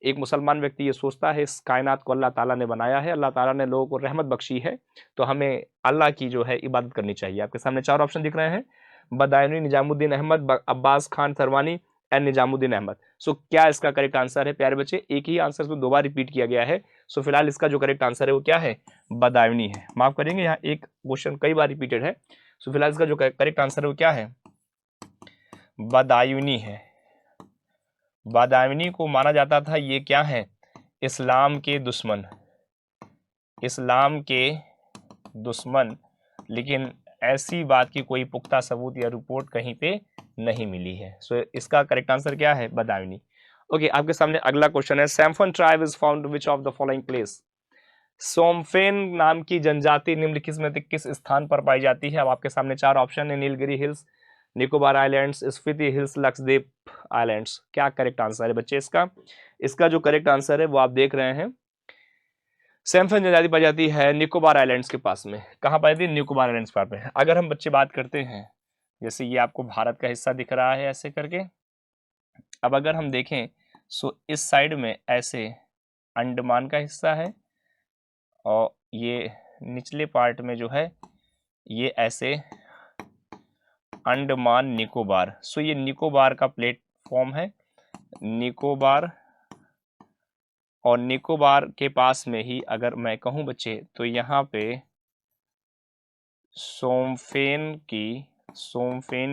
एक मुसलमान व्यक्ति ये सोचता है इस कायनात को अल्लाह ताला ने बनाया है, अल्लाह ताला ने लोगों को रहमत बख्शी है, तो हमें अल्लाह की जो है इबादत करनी चाहिए। आपके सामने चार ऑप्शन दिख रहे हैं, बदायूनी, निजामुद्दीन अहमद, अब्बास खान सरवानी एंड निजामुद्दीन अहमद। सो क्या इसका करेक्ट आंसर है प्यारे बच्चे? एक ही आंसर को दो बार रिपीट किया गया है। सो फिलहाल इसका जो करेक्ट आंसर है वो क्या है? बदायूनी है। माफ करेंगे, यहाँ एक क्वेश्चन कई बार रिपीटेड है। सो फिलहाल इसका जो करेक्ट आंसर है वो क्या है? बदायूनी है। बदायूनी को माना जाता था ये क्या है? इस्लाम के दुश्मन, इस्लाम के दुश्मन। लेकिन ऐसी बात की कोई पुख्ता सबूत या रिपोर्ट कहीं पे नहीं मिली है। सो इसका करेक्ट आंसर क्या है? बदायूनी। ओके, आपके सामने अगला क्वेश्चन है, Shompen tribe is found which of the following place. Shompen नाम की जनजाति निम्नलिखित में से किस स्थान पर पाई जाती है? अब आपके सामने चार ऑप्शन है, Nilgiri hills, Nicobar islands, Spiti hills, Lakshadweep islands. क्या करेक्ट आंसर है बच्चे इसका? इसका जो करेक्ट आंसर है वो आप देख रहे हैं, सैम्फन जनजाति पाई जाती है निकोबार आइलैंड्स के पास में। कहाँ पाई जाती है? निकोबार आइलैंड्स पर पे। अगर हम बच्चे बात करते हैं, जैसे ये आपको भारत का हिस्सा दिख रहा है ऐसे करके, अब अगर हम देखें सो इस साइड में ऐसे अंडमान का हिस्सा है और ये निचले पार्ट में जो है ये ऐसे अंडमान निकोबार। सो ये निकोबार का प्लेटफॉर्म है, निकोबार। और निकोबार के पास में ही अगर मैं कहूँ बच्चे तो यहाँ पे सोमफेन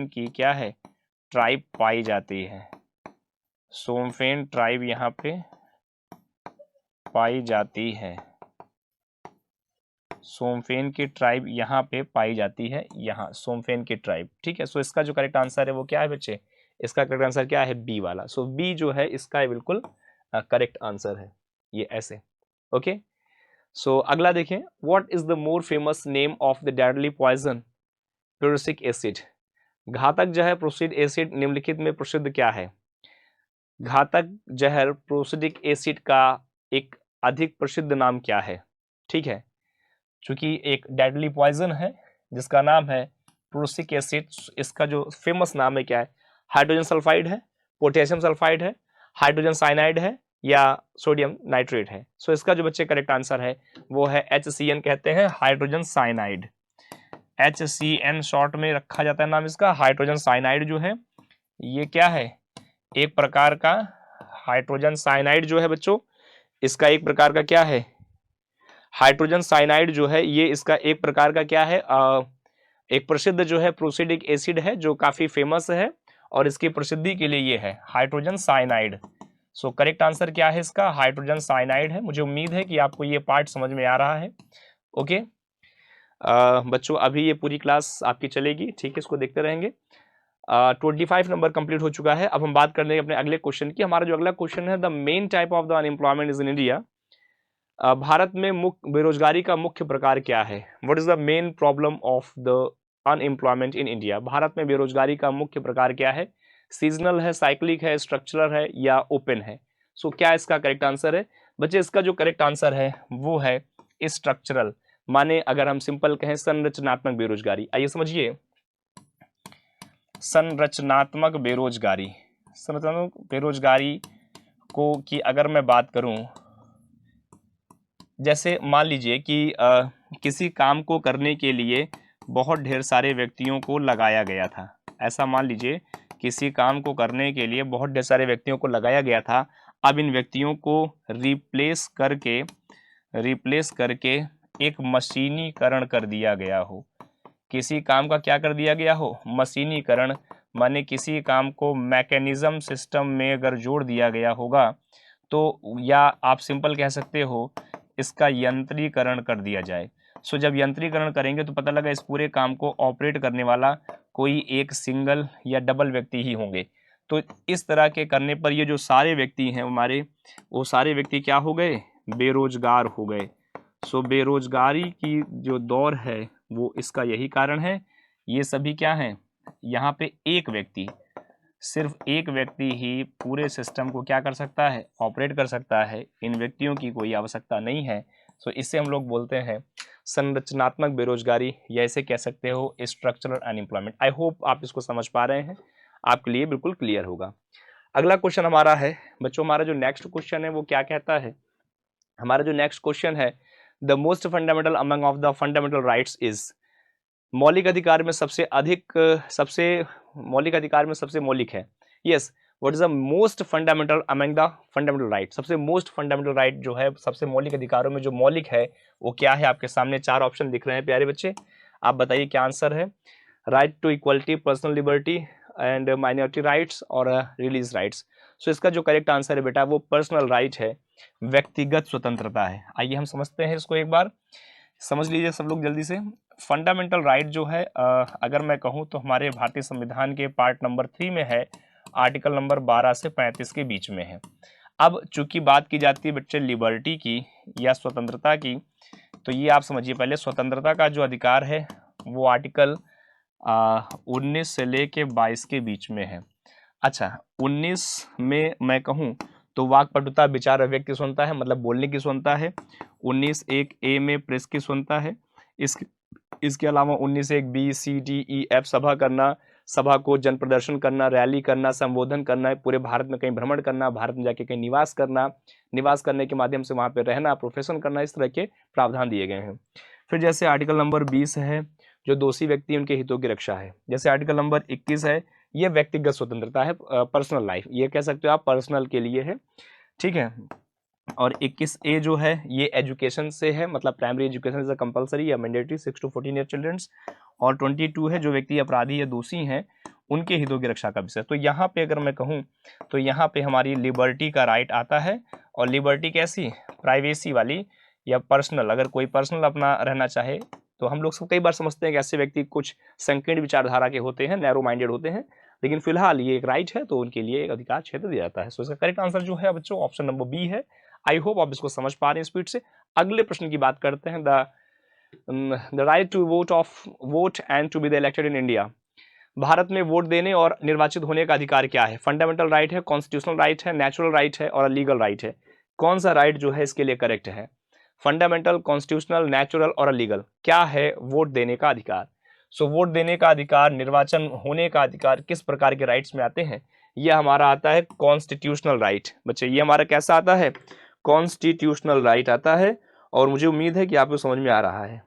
की क्या है? ट्राइब पाई जाती है। सोमफेन ट्राइब यहाँ पे पाई जाती है। सोमफेन की ट्राइब यहाँ पे पाई जाती है, यहाँ सोमफेन की ट्राइब। ठीक है, सो इसका जो करेक्ट आंसर है वो क्या है बच्चे? इसका करेक्ट आंसर क्या है? बी वाला। सो बी जो है इसका बिल्कुल करेक्ट आंसर है, ये ऐसे। ओके, सो अगला देखें, what is the more famous name of the deadly poison prussic acid. घातक जहर प्रोसिड एसिड निम्नलिखित में प्रसिद्ध क्या है? घातक जहर प्रोसिडिक एसिड का एक अधिक प्रसिद्ध नाम क्या है? ठीक है, चूंकि एक डेडली पॉइजन है जिसका नाम है प्रोसिक एसिड, इसका जो फेमस नाम है क्या है? हाइड्रोजन सल्फाइड है, पोटेशियम सल्फाइड है, हाइड्रोजन साइनाइड है या सोडियम नाइट्रेट है? सो इसका जो बच्चे करेक्ट आंसर है वो है HCN, कहते हैं हाइड्रोजन साइनाइड। HCN शॉर्ट में रखा जाता है नाम इसका। हाइड्रोजन साइनाइड जो है ये क्या है? एक प्रकार का हाइड्रोजन साइनाइड जो है बच्चों, इसका एक प्रकार का क्या है? हाइड्रोजन साइनाइड जो है ये इसका एक प्रकार का क्या है? एक प्रसिद्ध जो है प्रोसिडिक एसिड है जो काफी फेमस है और इसकी प्रसिद्धि के लिए ये है hydrogen cyanide. So correct answer क्या है इसका? हाइड्रोजन साइनाइड है। मुझे उम्मीद है कि आपको ये पार्ट समझ में आ रहा है। ओके बच्चों, अभी ये पूरी क्लास आपकी चलेगी, ठीक है, इसको देखते रहेंगे। 25 नंबर कंप्लीट हो चुका है। अब हम बात करने अपने अगले क्वेश्चन की। हमारा जो अगला क्वेश्चन है, the main type of the unemployment is in India. Bharat में बेरोजगारी का मुख्य प्रकार क्या है? What is the main problem of the unemployment in India? Bharat में बेरोजगारी का मुख्य प्रकार क्या है? सीजनल है, साइक्लिक है, स्ट्रक्चरल है या ओपन है? सो क्या इसका करेक्ट आंसर है बच्चे? इसका जो करेक्ट आंसर है वो है स्ट्रक्चरल, माने अगर हम सिंपल कहें संरचनात्मक बेरोजगारी। आइए समझिए, संरचनात्मक बेरोजगारी, संरचनात्मक बेरोजगारी को की अगर मैं बात करूं, जैसे मान लीजिए कि किसी काम को करने के लिए बहुत ढेर सारे व्यक्तियों को लगाया गया था। ऐसा मान लीजिए किसी काम को करने के लिए बहुत ढेर सारे व्यक्तियों को लगाया गया था। अब इन व्यक्तियों को रिप्लेस करके एक मशीनीकरण कर दिया गया हो। किसी काम का क्या कर दिया गया हो? मशीनीकरण, माने किसी काम को मैकेनिज्म सिस्टम में अगर जोड़ दिया गया होगा तो, या आप सिंपल कह सकते हो इसका यंत्रीकरण कर दिया जाए। सो जब यंत्रीकरण करेंगे तो पता लगा इस पूरे काम को ऑपरेट करने वाला कोई एक सिंगल या डबल व्यक्ति ही होंगे। तो इस तरह के करने पर ये जो सारे व्यक्ति हैं हमारे, वो सारे व्यक्ति क्या हो गए, बेरोजगार हो गए। सो बेरोजगारी की जो दौर है वो इसका यही कारण है। ये सभी क्या हैं, यहाँ पे एक व्यक्ति, सिर्फ एक व्यक्ति ही पूरे सिस्टम को क्या कर सकता है, ऑपरेट कर सकता है। इन व्यक्तियों की कोई आवश्यकता नहीं है। सो इससे हम लोग बोलते हैं संरचनात्मक बेरोजगारी, या इसे कह सकते हो स्ट्रक्चरल अनएम्प्लॉयमेंट। आई होप आप इसको समझ पा रहे हैं, आपके लिए बिल्कुल क्लियर होगा। अगला क्वेश्चन हमारा है बच्चों, हमारा जो नेक्स्ट क्वेश्चन है वो क्या कहता है, हमारा जो नेक्स्ट क्वेश्चन है, the most fundamental among of the fundamental rights is, मौलिक अधिकार में सबसे अधिक, सबसे मौलिक अधिकार में सबसे मौलिक है। Yes, what is the most fundamental among the fundamental right, सबसे मोस्ट फंडामेंटल राइट जो है, सबसे मौलिक अधिकारों में जो मौलिक है वो क्या है। आपके सामने चार ऑप्शन दिख रहे हैं प्यारे बच्चे, आप बताइए क्या आंसर है। Right to equality, personal liberty and minority rights और रिलीज राइट्स। सो इसका जो करेक्ट आंसर है बेटा वो पर्सनल राइट है, व्यक्तिगत स्वतंत्रता है। आइए हम समझते हैं इसको, एक बार समझ लीजिए सब लोग जल्दी से। फंडामेंटल राइट जो है अगर मैं कहूँ तो हमारे भारतीय संविधान के पार्ट नंबर 3 में है, आर्टिकल नंबर 12 से 35 के बीच में है। अब चूंकि बात की जाती है बच्चे लिबर्टी की या स्वतंत्रता की, तो ये आप समझिए पहले, स्वतंत्रता का जो अधिकार है वो आर्टिकल 19 से लेके 22 के बीच में है। अच्छा, 19 में मैं कहूँ तो वाक्पटुता, विचार अभिव्यक्ति की स्वतंत्रता है, मतलब बोलने की स्वतंत्रता है। 19(1)(a) में प्रेस की स्वतंत्रता है। इसके अलावा 19(1)(b) C D E F सभा करना, सभा को जन प्रदर्शन करना, रैली करना, संबोधन करना, पूरे भारत में कहीं भ्रमण करना, भारत में जाके कहीं निवास करना, निवास करने के माध्यम से वहां पे रहना, प्रोफेशन करना, इस तरह के प्रावधान दिए गए हैं। फिर जैसे आर्टिकल नंबर 20 है, जो दोषी व्यक्ति उनके हितों की रक्षा है। जैसे आर्टिकल नंबर 21 है, ये व्यक्तिगत स्वतंत्रता है, पर्सनल लाइफ, ये कह सकते हो आप पर्सनल के लिए है, ठीक है। और 21A जो है ये एजुकेशन से है, मतलब primary education is a compulsory या मैंडेटरी 6 to 14 ईयर चिल्ड्रंस। और 22 है, जो व्यक्ति अपराधी या दोषी हैं उनके हितों की रक्षा का विषय। तो यहाँ पे अगर मैं कहूँ तो यहाँ पे हमारी लिबर्टी का राइट आता है। और लिबर्टी कैसी, प्राइवेसी वाली या पर्सनल, अगर कोई पर्सनल अपना रहना चाहे तो हम लोग सब कई बार समझते हैं कि ऐसे व्यक्ति कुछ संकीर्ण विचारधारा के होते हैं, नैरो माइंडेड होते हैं, लेकिन फिलहाल ये एक राइट है तो उनके लिए एक अधिकार क्षेत्र दिया जाता है। सो इसका करेक्ट आंसर जो है बच्चों ऑप्शन नंबर बी है। आई होप आप इसको समझ पा रहे हैं स्पीड से। अगले प्रश्न की बात करते हैं, the right to vote and to be the elected in India. Bharat में वोट देने और निर्वाचित होने का अधिकार क्या है? फंडामेंटल राइट है, कॉन्स्टिट्यूशनल राइट है, नेचुरल राइट है और लीगल राइट है। कौन सा राइट जो है इसके लिए करेक्ट है? फंडामेंटल, कॉन्स्टिट्यूशनल, नेचुरल और लीगल। क्या है वोट देने का अधिकार? सो वोट देने का अधिकार, निर्वाचन होने का अधिकार किस प्रकार के राइट्स में आते हैं? यह हमारा आता है कॉन्स्टिट्यूशनल राइट। बच्चे ये हमारा कैसा आता है? कॉन्स्टिट्यूशनल राइट आता है। और मुझे उम्मीद है कि आपको समझ में आ रहा है।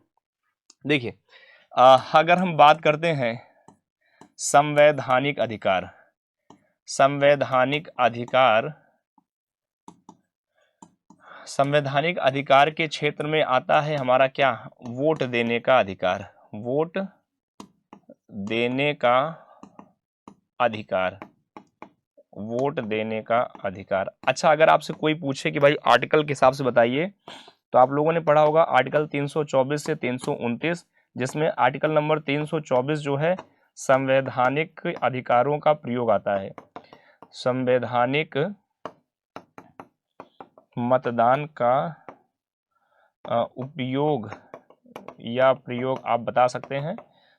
देखिए अगर हम बात करते हैं संवैधानिक अधिकार, संवैधानिक अधिकार, संवैधानिक अधिकार के क्षेत्र में आता है हमारा क्या? वोट देने का अधिकार, वोट देने का अधिकार, वोट देने का अधिकार। अच्छा, अगर आपसे कोई पूछे कि भाई आर्टिकल के हिसाब से बताइए, तो आप लोगों ने पढ़ा होगा आर्टिकल 324 से 329, जिसमें आर्टिकल नंबर 324 जो है संवैधानिक अधिकारों का प्रयोग आता है। संवैधानिक मतदान का उपयोग या प्रयोग आप बता सकते हैं।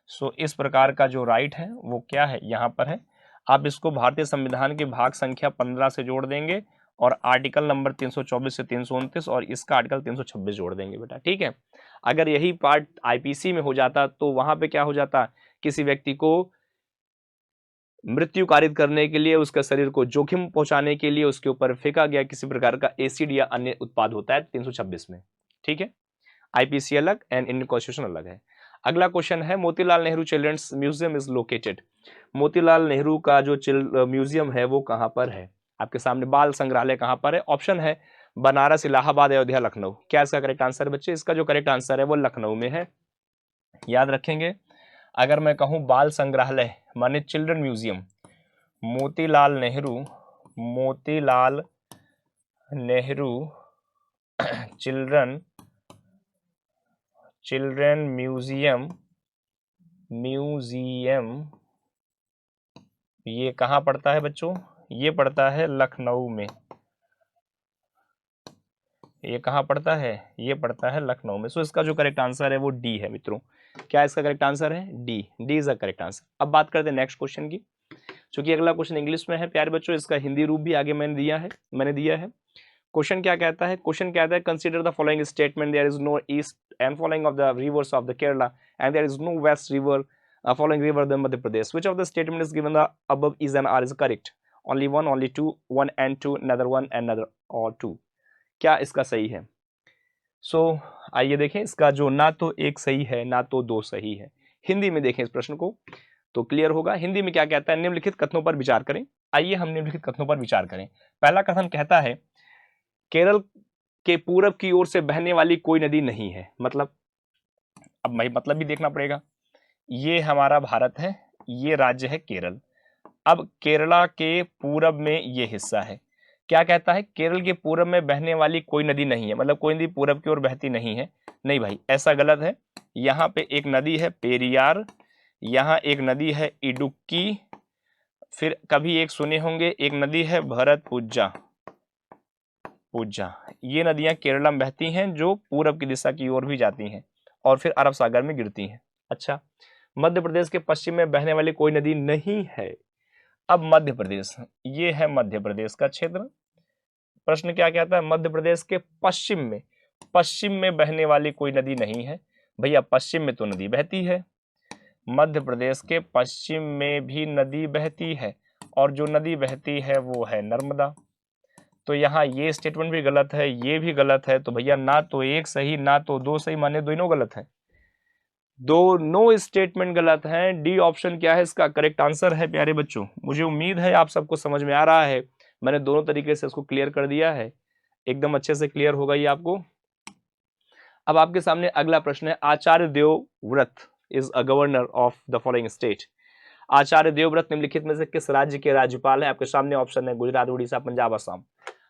सो इस प्रकार का जो राइट है वो क्या है, यहाँ पर है। आप इसको भारतीय संविधान के भाग संख्या 15 से जोड़ देंगे और आर्टिकल नंबर 324 से 329 और इसका आर्टिकल 326 जोड़ देंगे बेटा, ठीक है। अगर यही पार्ट आईपीसी में हो जाता तो वहां पे क्या हो जाता, किसी व्यक्ति को मृत्यु कारित करने के लिए, उसका शरीर को जोखिम पहुंचाने के लिए उसके ऊपर फेंका गया किसी प्रकार का एसिड या अन्य उत्पाद होता है 326 में, ठीक है। आईपीसी अलग एंड इंडियन कॉन्स्टिट्यूशन अलग है। अगला क्वेश्चन है, Motilal Nehru childrens museum is located. Motilal Nehru का जो म्यूजियम है वो कहां पर है? आपके सामने बाल संग्रहालय कहां पर है? ऑप्शन है बनारस, इलाहाबाद, अयोध्या, लखनऊ। क्या इसका करेक्ट आंसर है बच्चे? इसका जो करेक्ट आंसर है वो लखनऊ में है, याद रखेंगे। अगर मैं कहूँ बाल संग्रहालय माने children museum, Motilal Nehru children museum ये कहाँ पड़ता है बच्चों? ये पड़ता है लखनऊ में। ये कहाँ पड़ता है? ये पड़ता है लखनऊ में। सो इसका जो करेक्ट आंसर है वो डी है मित्रों। क्या इसका करेक्ट आंसर है? D. D is the correct answer. अब बात करते हैं नेक्स्ट क्वेश्चन की, क्योंकि अगला क्वेश्चन इंग्लिश में है प्यारे बच्चों, इसका हिंदी रूप भी आगे मैंने दिया है। क्वेश्चन क्या कहता है? क्वेश्चन कहता है consider the following statement, there is no east and following of the rivers of the Kerala and there is no west river following river than Madhya Pradesh. Which of the statement is given the above is and are is correct? Only one, only two, one and two, another one and another or two. क्या इसका सही है? आइए देखें, इसका जो ना तो एक सही है ना तो दो सही है। हिंदी में देखें इस प्रश्न को तो क्लियर होगा। हिंदी में क्या कहता है? निम्नलिखित कथनों पर विचार करें। आइए हम निम्नलिखित कथनों पर विचार करें। पहला कथन कहता है केरल के पूरब की ओर से बहने वाली कोई नदी नहीं है। मतलब, अब भाई मतलब भी देखना पड़ेगा। ये हमारा भारत है, ये राज्य है केरल। अब केरला के पूरब में ये हिस्सा है। क्या कहता है? केरल के पूरब में बहने वाली कोई नदी नहीं है, मतलब कोई नदी पूरब की ओर बहती नहीं है। नहीं भाई, ऐसा गलत है। यहाँ पे एक नदी है पेरियार, यहाँ एक नदी है इडुक्की, फिर कभी एक सुने होंगे एक नदी है भरतपुजा। ये नदियां केरला में बहती हैं जो पूरब की दिशा की ओर भी जाती हैं और फिर अरब सागर में गिरती हैं। अच्छा, मध्य प्रदेश के पश्चिम में बहने वाली कोई नदी नहीं है। अब मध्य प्रदेश, ये है मध्य प्रदेश का क्षेत्र। प्रश्न क्या कहता है? मध्य प्रदेश के पश्चिम में बहने वाली कोई नदी नहीं है। भैया पश्चिम में तो नदी बहती है, मध्य प्रदेश के पश्चिम में भी नदी बहती है और जो नदी बहती है वो है नर्मदा। तो यहाँ ये स्टेटमेंट भी गलत है, ये भी गलत है। तो भैया ना तो एक सही ना तो दो सही, माने दोनों गलत है। दोनों स्टेटमेंट गलत हैं। डी ऑप्शन क्या है इसका करेक्ट आंसर है प्यारे बच्चों। मुझे उम्मीद है आप सबको समझ में आ रहा है। मैंने दोनों तरीके से इसको क्लियर कर दिया है, एकदम अच्छे से क्लियर होगा ये आपको। अब आपके सामने अगला प्रश्न है, Acharya Devvrat is a governor of the following state. Acharya Devvrat निम्नलिखित में से किस राज्य के राज्यपाल हैं? आपके सामने ऑप्शन है गुजरात, उड़ीसा, पंजाब, असम।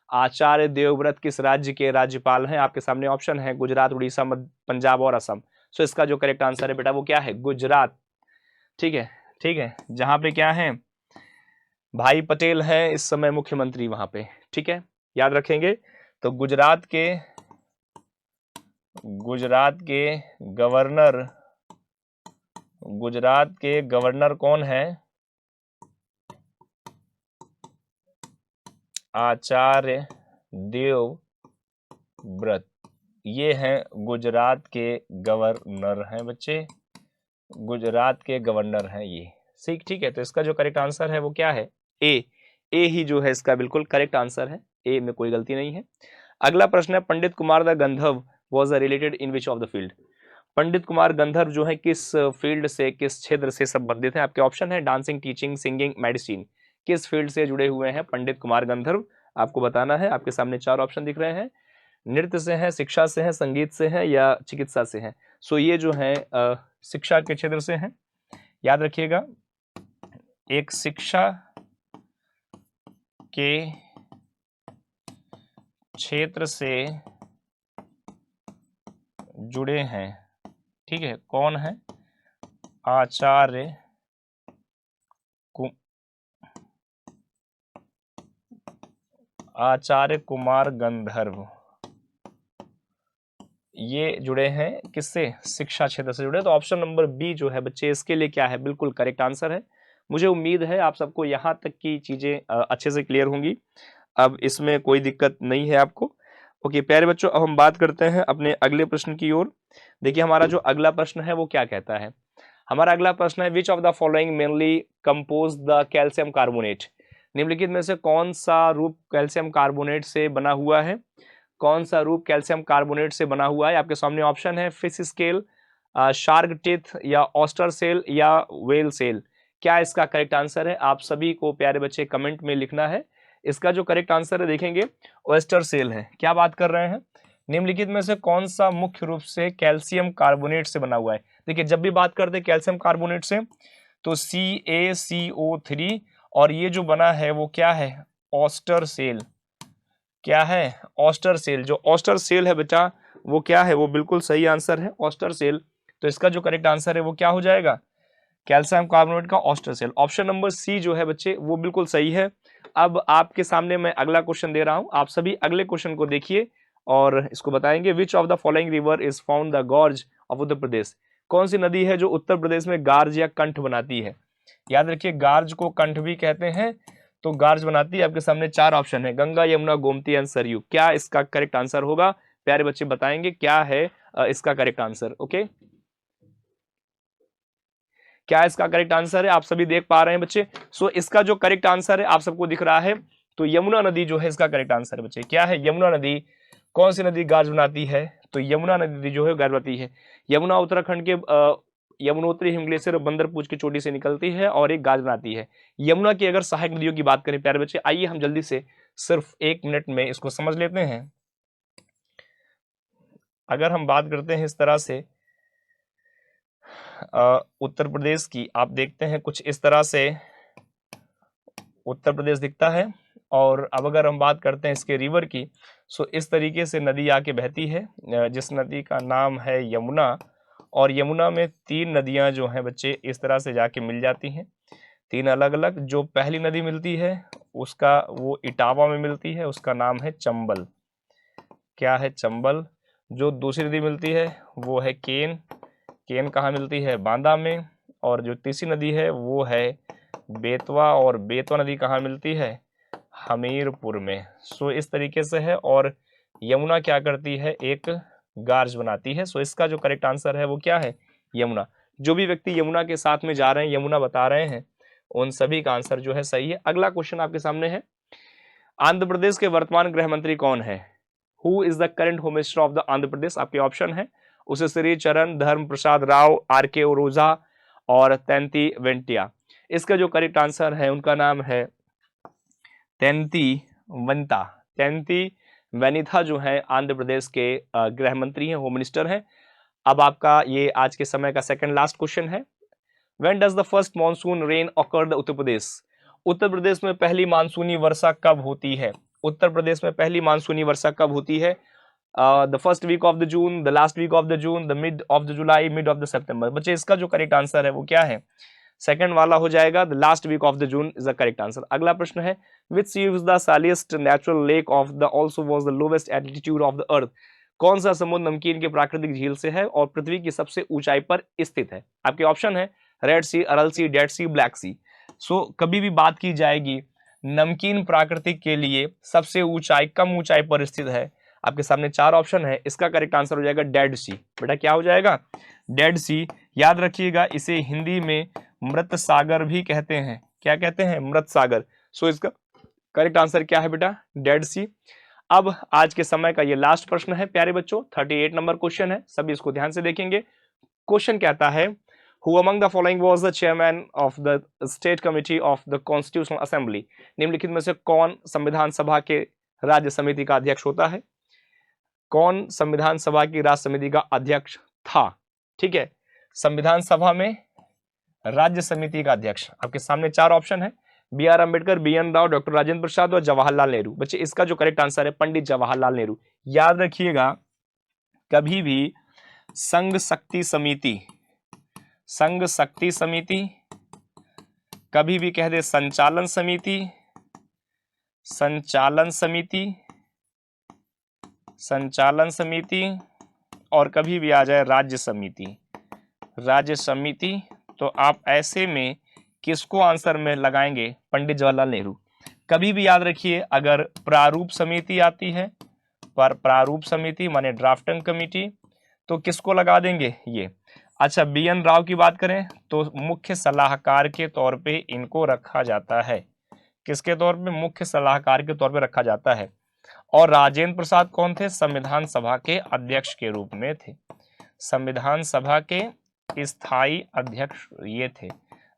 आचार्य देवव्रत किस राज्य के राज्यपाल हैं? आपके सामने ऑप्शन है गुजरात, उड़ीसा, पंजाब और असम। सो इसका जो करेक्ट आंसर है बेटा वो क्या है? गुजरात। ठीक है, जहां पे क्या है? भाई पटेल है इस समय मुख्यमंत्री वहां पे। ठीक है, याद रखेंगे। तो गुजरात के गवर्नर कौन है? आचार्य देवव्रत। ये हैं गुजरात के गवर्नर हैं बच्चे, गुजरात के गवर्नर हैं ये। ठीक है, तो इसका जो करेक्ट आंसर है वो क्या है? ए ही जो है इसका बिल्कुल करेक्ट आंसर है। ए में कोई गलती नहीं है। अगला प्रश्न है, Pandit Kumar the Gandharva was related in which of the field. Pandit Kumar Gandharva जो है किस फील्ड से, किस क्षेत्र से संबंधित है? आपके ऑप्शन है डांसिंग, टीचिंग, सिंगिंग, मेडिसिन। किस फील्ड से जुड़े हुए हैं पंडित कुमार गंधर्व? आपको बताना है। आपके सामने 4 ऑप्शन दिख रहे हैं। नृत्य से है, शिक्षा से है, संगीत से है या चिकित्सा से है। सो ये जो है शिक्षा के क्षेत्र से है, याद रखिएगा। एक शिक्षा के क्षेत्र से जुड़े हैं। ठीक है, कौन है? आचार्य कुमार गंधर्व ये जुड़े हैं किससे? शिक्षा क्षेत्र से जुड़े। तो ऑप्शन नंबर बी जो है बच्चे इसके लिए क्या है? बिल्कुल करेक्ट आंसर है। मुझे उम्मीद है आप सबको यहाँ तक की चीजें अच्छे से क्लियर होंगी। अब इसमें कोई दिक्कत नहीं है आपको। ओके प्यारे बच्चों, अब हम बात करते हैं अपने अगले प्रश्न की ओर। देखिए हमारा जो अगला प्रश्न है वो क्या कहता है? हमारा अगला प्रश्न है, which of the following mainly compose the calcium carbonate. निम्नलिखित में से कौन सा रूप कैल्शियम कार्बोनेट से बना हुआ है? कौन सा रूप कैल्शियम कार्बोनेट से बना हुआ है? आपके सामने ऑप्शन है फिश स्केल, शार्क टीथ या ऑस्टर सेल या वेल सेल। क्या इसका करेक्ट आंसर है? आप सभी को प्यारे बच्चे कमेंट में लिखना है। इसका जो करेक्ट आंसर है देखेंगे ऑयस्टर सेल है। क्या बात कर रहे हैं? निम्नलिखित में से कौन सा मुख्य रूप से कैल्शियम कार्बोनेट से बना हुआ है? देखिए जब भी बात करते हैं कैल्शियम कार्बोनेट से तो CaCO3, और ये जो बना है वो क्या है? Oyster shell. क्या है? Oyster shell. जो ऑस्टर सेल है बेटा वो क्या है? वो बिल्कुल सही आंसर है, ऑस्टर सेल। तो इसका जो करेक्ट आंसर है वो क्या हो जाएगा? कैल्शियम कार्बोनेट का oyster shell. Option number C जो है बच्चे वो बिल्कुल सही है। अब आपके सामने मैं अगला क्वेश्चन दे रहा हूं, आप सभी अगले क्वेश्चन को देखिए और इसको बताएंगे। Which of the following river is found the gorge of Uttar Pradesh? कौन सी नदी है जो उत्तर प्रदेश में गार्ज या कंठ बनाती है? याद रखिए गार्ज को कंठ भी कहते हैं। तो गार्ज बनाती है, आपके सामने 4 ऑप्शन है, गंगा, यमुना, गोमती एंड सरयू। क्या इसका करेक्ट आंसर होगा? प्यारे बच्चे बताएंगे क्या है इसका करेक्ट आंसर। ओके, क्या इसका करेक्ट आंसर है? आप सभी देख पा रहे हैं बच्चे। सो इसका जो करेक्ट आंसर है आप सबको दिख रहा है, तो यमुना नदी जो है इसका करेक्ट आंसर है बच्चे। क्या है? यमुना नदी। कौन सी नदी गार्ज बनाती है? तो यमुना नदी जो है गार्ज बनाती है। यमुना उत्तराखंड के यमुनोत्री हिमग्लेशियर और बंदरपूछ की चोटी से निकलती है और एक गार्ज बनाती है। यमुना की अगर सहायक नदियों की बात करें प्यारे बच्चे, आइए हम जल्दी से सिर्फ 1 मिनट में इसको समझ लेते हैं। अगर हम बात करते हैं इस तरह से उत्तर प्रदेश की, आप देखते हैं कुछ इस तरह से उत्तर प्रदेश दिखता है। और अब अगर हम बात करते हैं इसके रिवर की, सो इस तरीके से नदी आके बहती है, जिस नदी का नाम है यमुना। और यमुना में 3 नदियां जो हैं बच्चे इस तरह से जाके मिल जाती हैं, 3 अलग अलग। जो पहली नदी मिलती है उसका वो इटावा में मिलती है, उसका नाम है चंबल। क्या है? चंबल। जो दूसरी नदी मिलती है वो है केन। केन कहाँ मिलती है? बांदा में। और जो तीसरी नदी है वो है बेतवा, और बेतवा नदी कहाँ मिलती है? हमीरपुर में। सो इस तरीके से है। और यमुना क्या करती है? एक गार्ज बनाती है। सो इसका जो करेक्ट आंसर है वो क्या है? यमुना। जो भी व्यक्ति यमुना के साथ में जा रहे हैं, यमुना बता रहे हैं, उन सभी का आंसर जो है सही है। अगला क्वेश्चन आपके सामने है, आंध्र प्रदेश के वर्तमान गृह मंत्री कौन है? Who is the current home minister of the Andhra Pradesh? आपके ऑप्शन है उसे श्री चरण, धर्म प्रसाद राव, RK ओरोजा और तैंती वेंटिया। इसका जो करेक्ट आंसर है उनका नाम है तैंती वंता। तैंती वनिथा जो है आंध्र प्रदेश के गृह मंत्री हैं, होम मिनिस्टर हैं। अब आपका ये आज के समय का सेकंड लास्ट क्वेश्चन है, when does the first monsoon rain occurred Uttar Pradesh? Uttar Pradesh में पहली मानसूनी वर्षा कब होती है? उत्तर प्रदेश में पहली मानसूनी वर्षा कब होती है? The first week of the June, the last week of the June, the mid of the July, mid of the September. बच्चे इसका जो करेक्ट आंसर है वो क्या है? सेकंड वाला हो जाएगा, the last week of the June is the correct answer. अगला प्रश्न है, which sea is the saltiest natural lake of the also was the lowest altitude of the earth? कौन सा समुद्र नमकीन के प्राकृतिक झील से है और पृथ्वी की सबसे ऊंचाई पर स्थित है? आपके ऑप्शन है रेड सी, अरल सी, डेड सी, ब्लैक सी। सो कभी भी बात की जाएगी नमकीन प्राकृतिक के लिए सबसे ऊंचाई, कम ऊंचाई पर स्थित है, आपके सामने 4 ऑप्शन है, इसका करेक्ट आंसर हो जाएगा डेड सी। बेटा क्या हो जाएगा? डेड सी। याद रखिएगा इसे हिंदी में मृत सागर भी कहते हैं। क्या कहते हैं? मृत सागर। सो इसका करेक्ट आंसर क्या है बेटा? डेड सी। अब आज के समय का ये लास्ट प्रश्न है प्यारे बच्चों, 38 नंबर क्वेश्चन है, सभी इसको ध्यान से देखेंगे। क्वेश्चन कहता है, Who among the following was the chairman of the state committee of the Constitutional Assembly? निम्नलिखित में से कौन संविधान सभा के राज्य समिति का अध्यक्ष होता है? कौन संविधान सभा की राज्य समिति का अध्यक्ष था? ठीक है, संविधान सभा में राज्य समिति का अध्यक्ष आपके सामने 4 ऑप्शन है, BR Ambedkar, BN Rao, doctor Rajendra Prasad और जवाहरलाल नेहरू। बच्चे इसका जो करेक्ट आंसर है पंडित जवाहरलाल नेहरू। याद रखिएगा कभी भी संघ शक्ति समिति, संघ शक्ति समिति, कभी भी कह दे संचालन समिति, संचालन समिति, संचालन समिति, और कभी भी आ जाए राज्य समिति, राज्य समिति। तो आप ऐसे में किसको आंसर में लगाएंगे? पंडित जवाहरलाल नेहरू। कभी भी याद रखिए अगर प्रारूप समिति आती है, पर प्रारूप समिति माने ड्राफ्टिंग कमिटी, तो किसको लगा देंगे? ये। अच्छा, BN राव की बात करें तो मुख्य सलाहकार के तौर पे इनको रखा जाता है। किसके तौर पे? मुख्य सलाहकार के तौर पे रखा जाता है। और राजेंद्र प्रसाद कौन थे? संविधान सभा के अध्यक्ष के रूप में थे, संविधान सभा के स्थायी अध्यक्ष ये थे।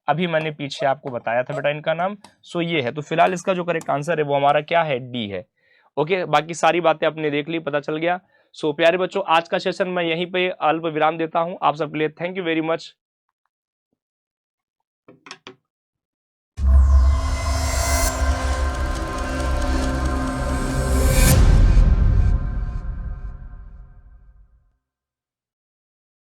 अभी मैंने पीछे आपको बताया था बेटा इनका नाम। सो ये है। तो फिलहाल इसका जो करेक्ट आंसर है वो हमारा क्या है? डी है। ओके, बाकी सारी बातें आपने देख ली, पता चल गया। सो प्यारे बच्चों, आज का सेशन मैं यहीं पे अल्प विराम देता हूं। आप सबके लिए थैंक यू वेरी मच।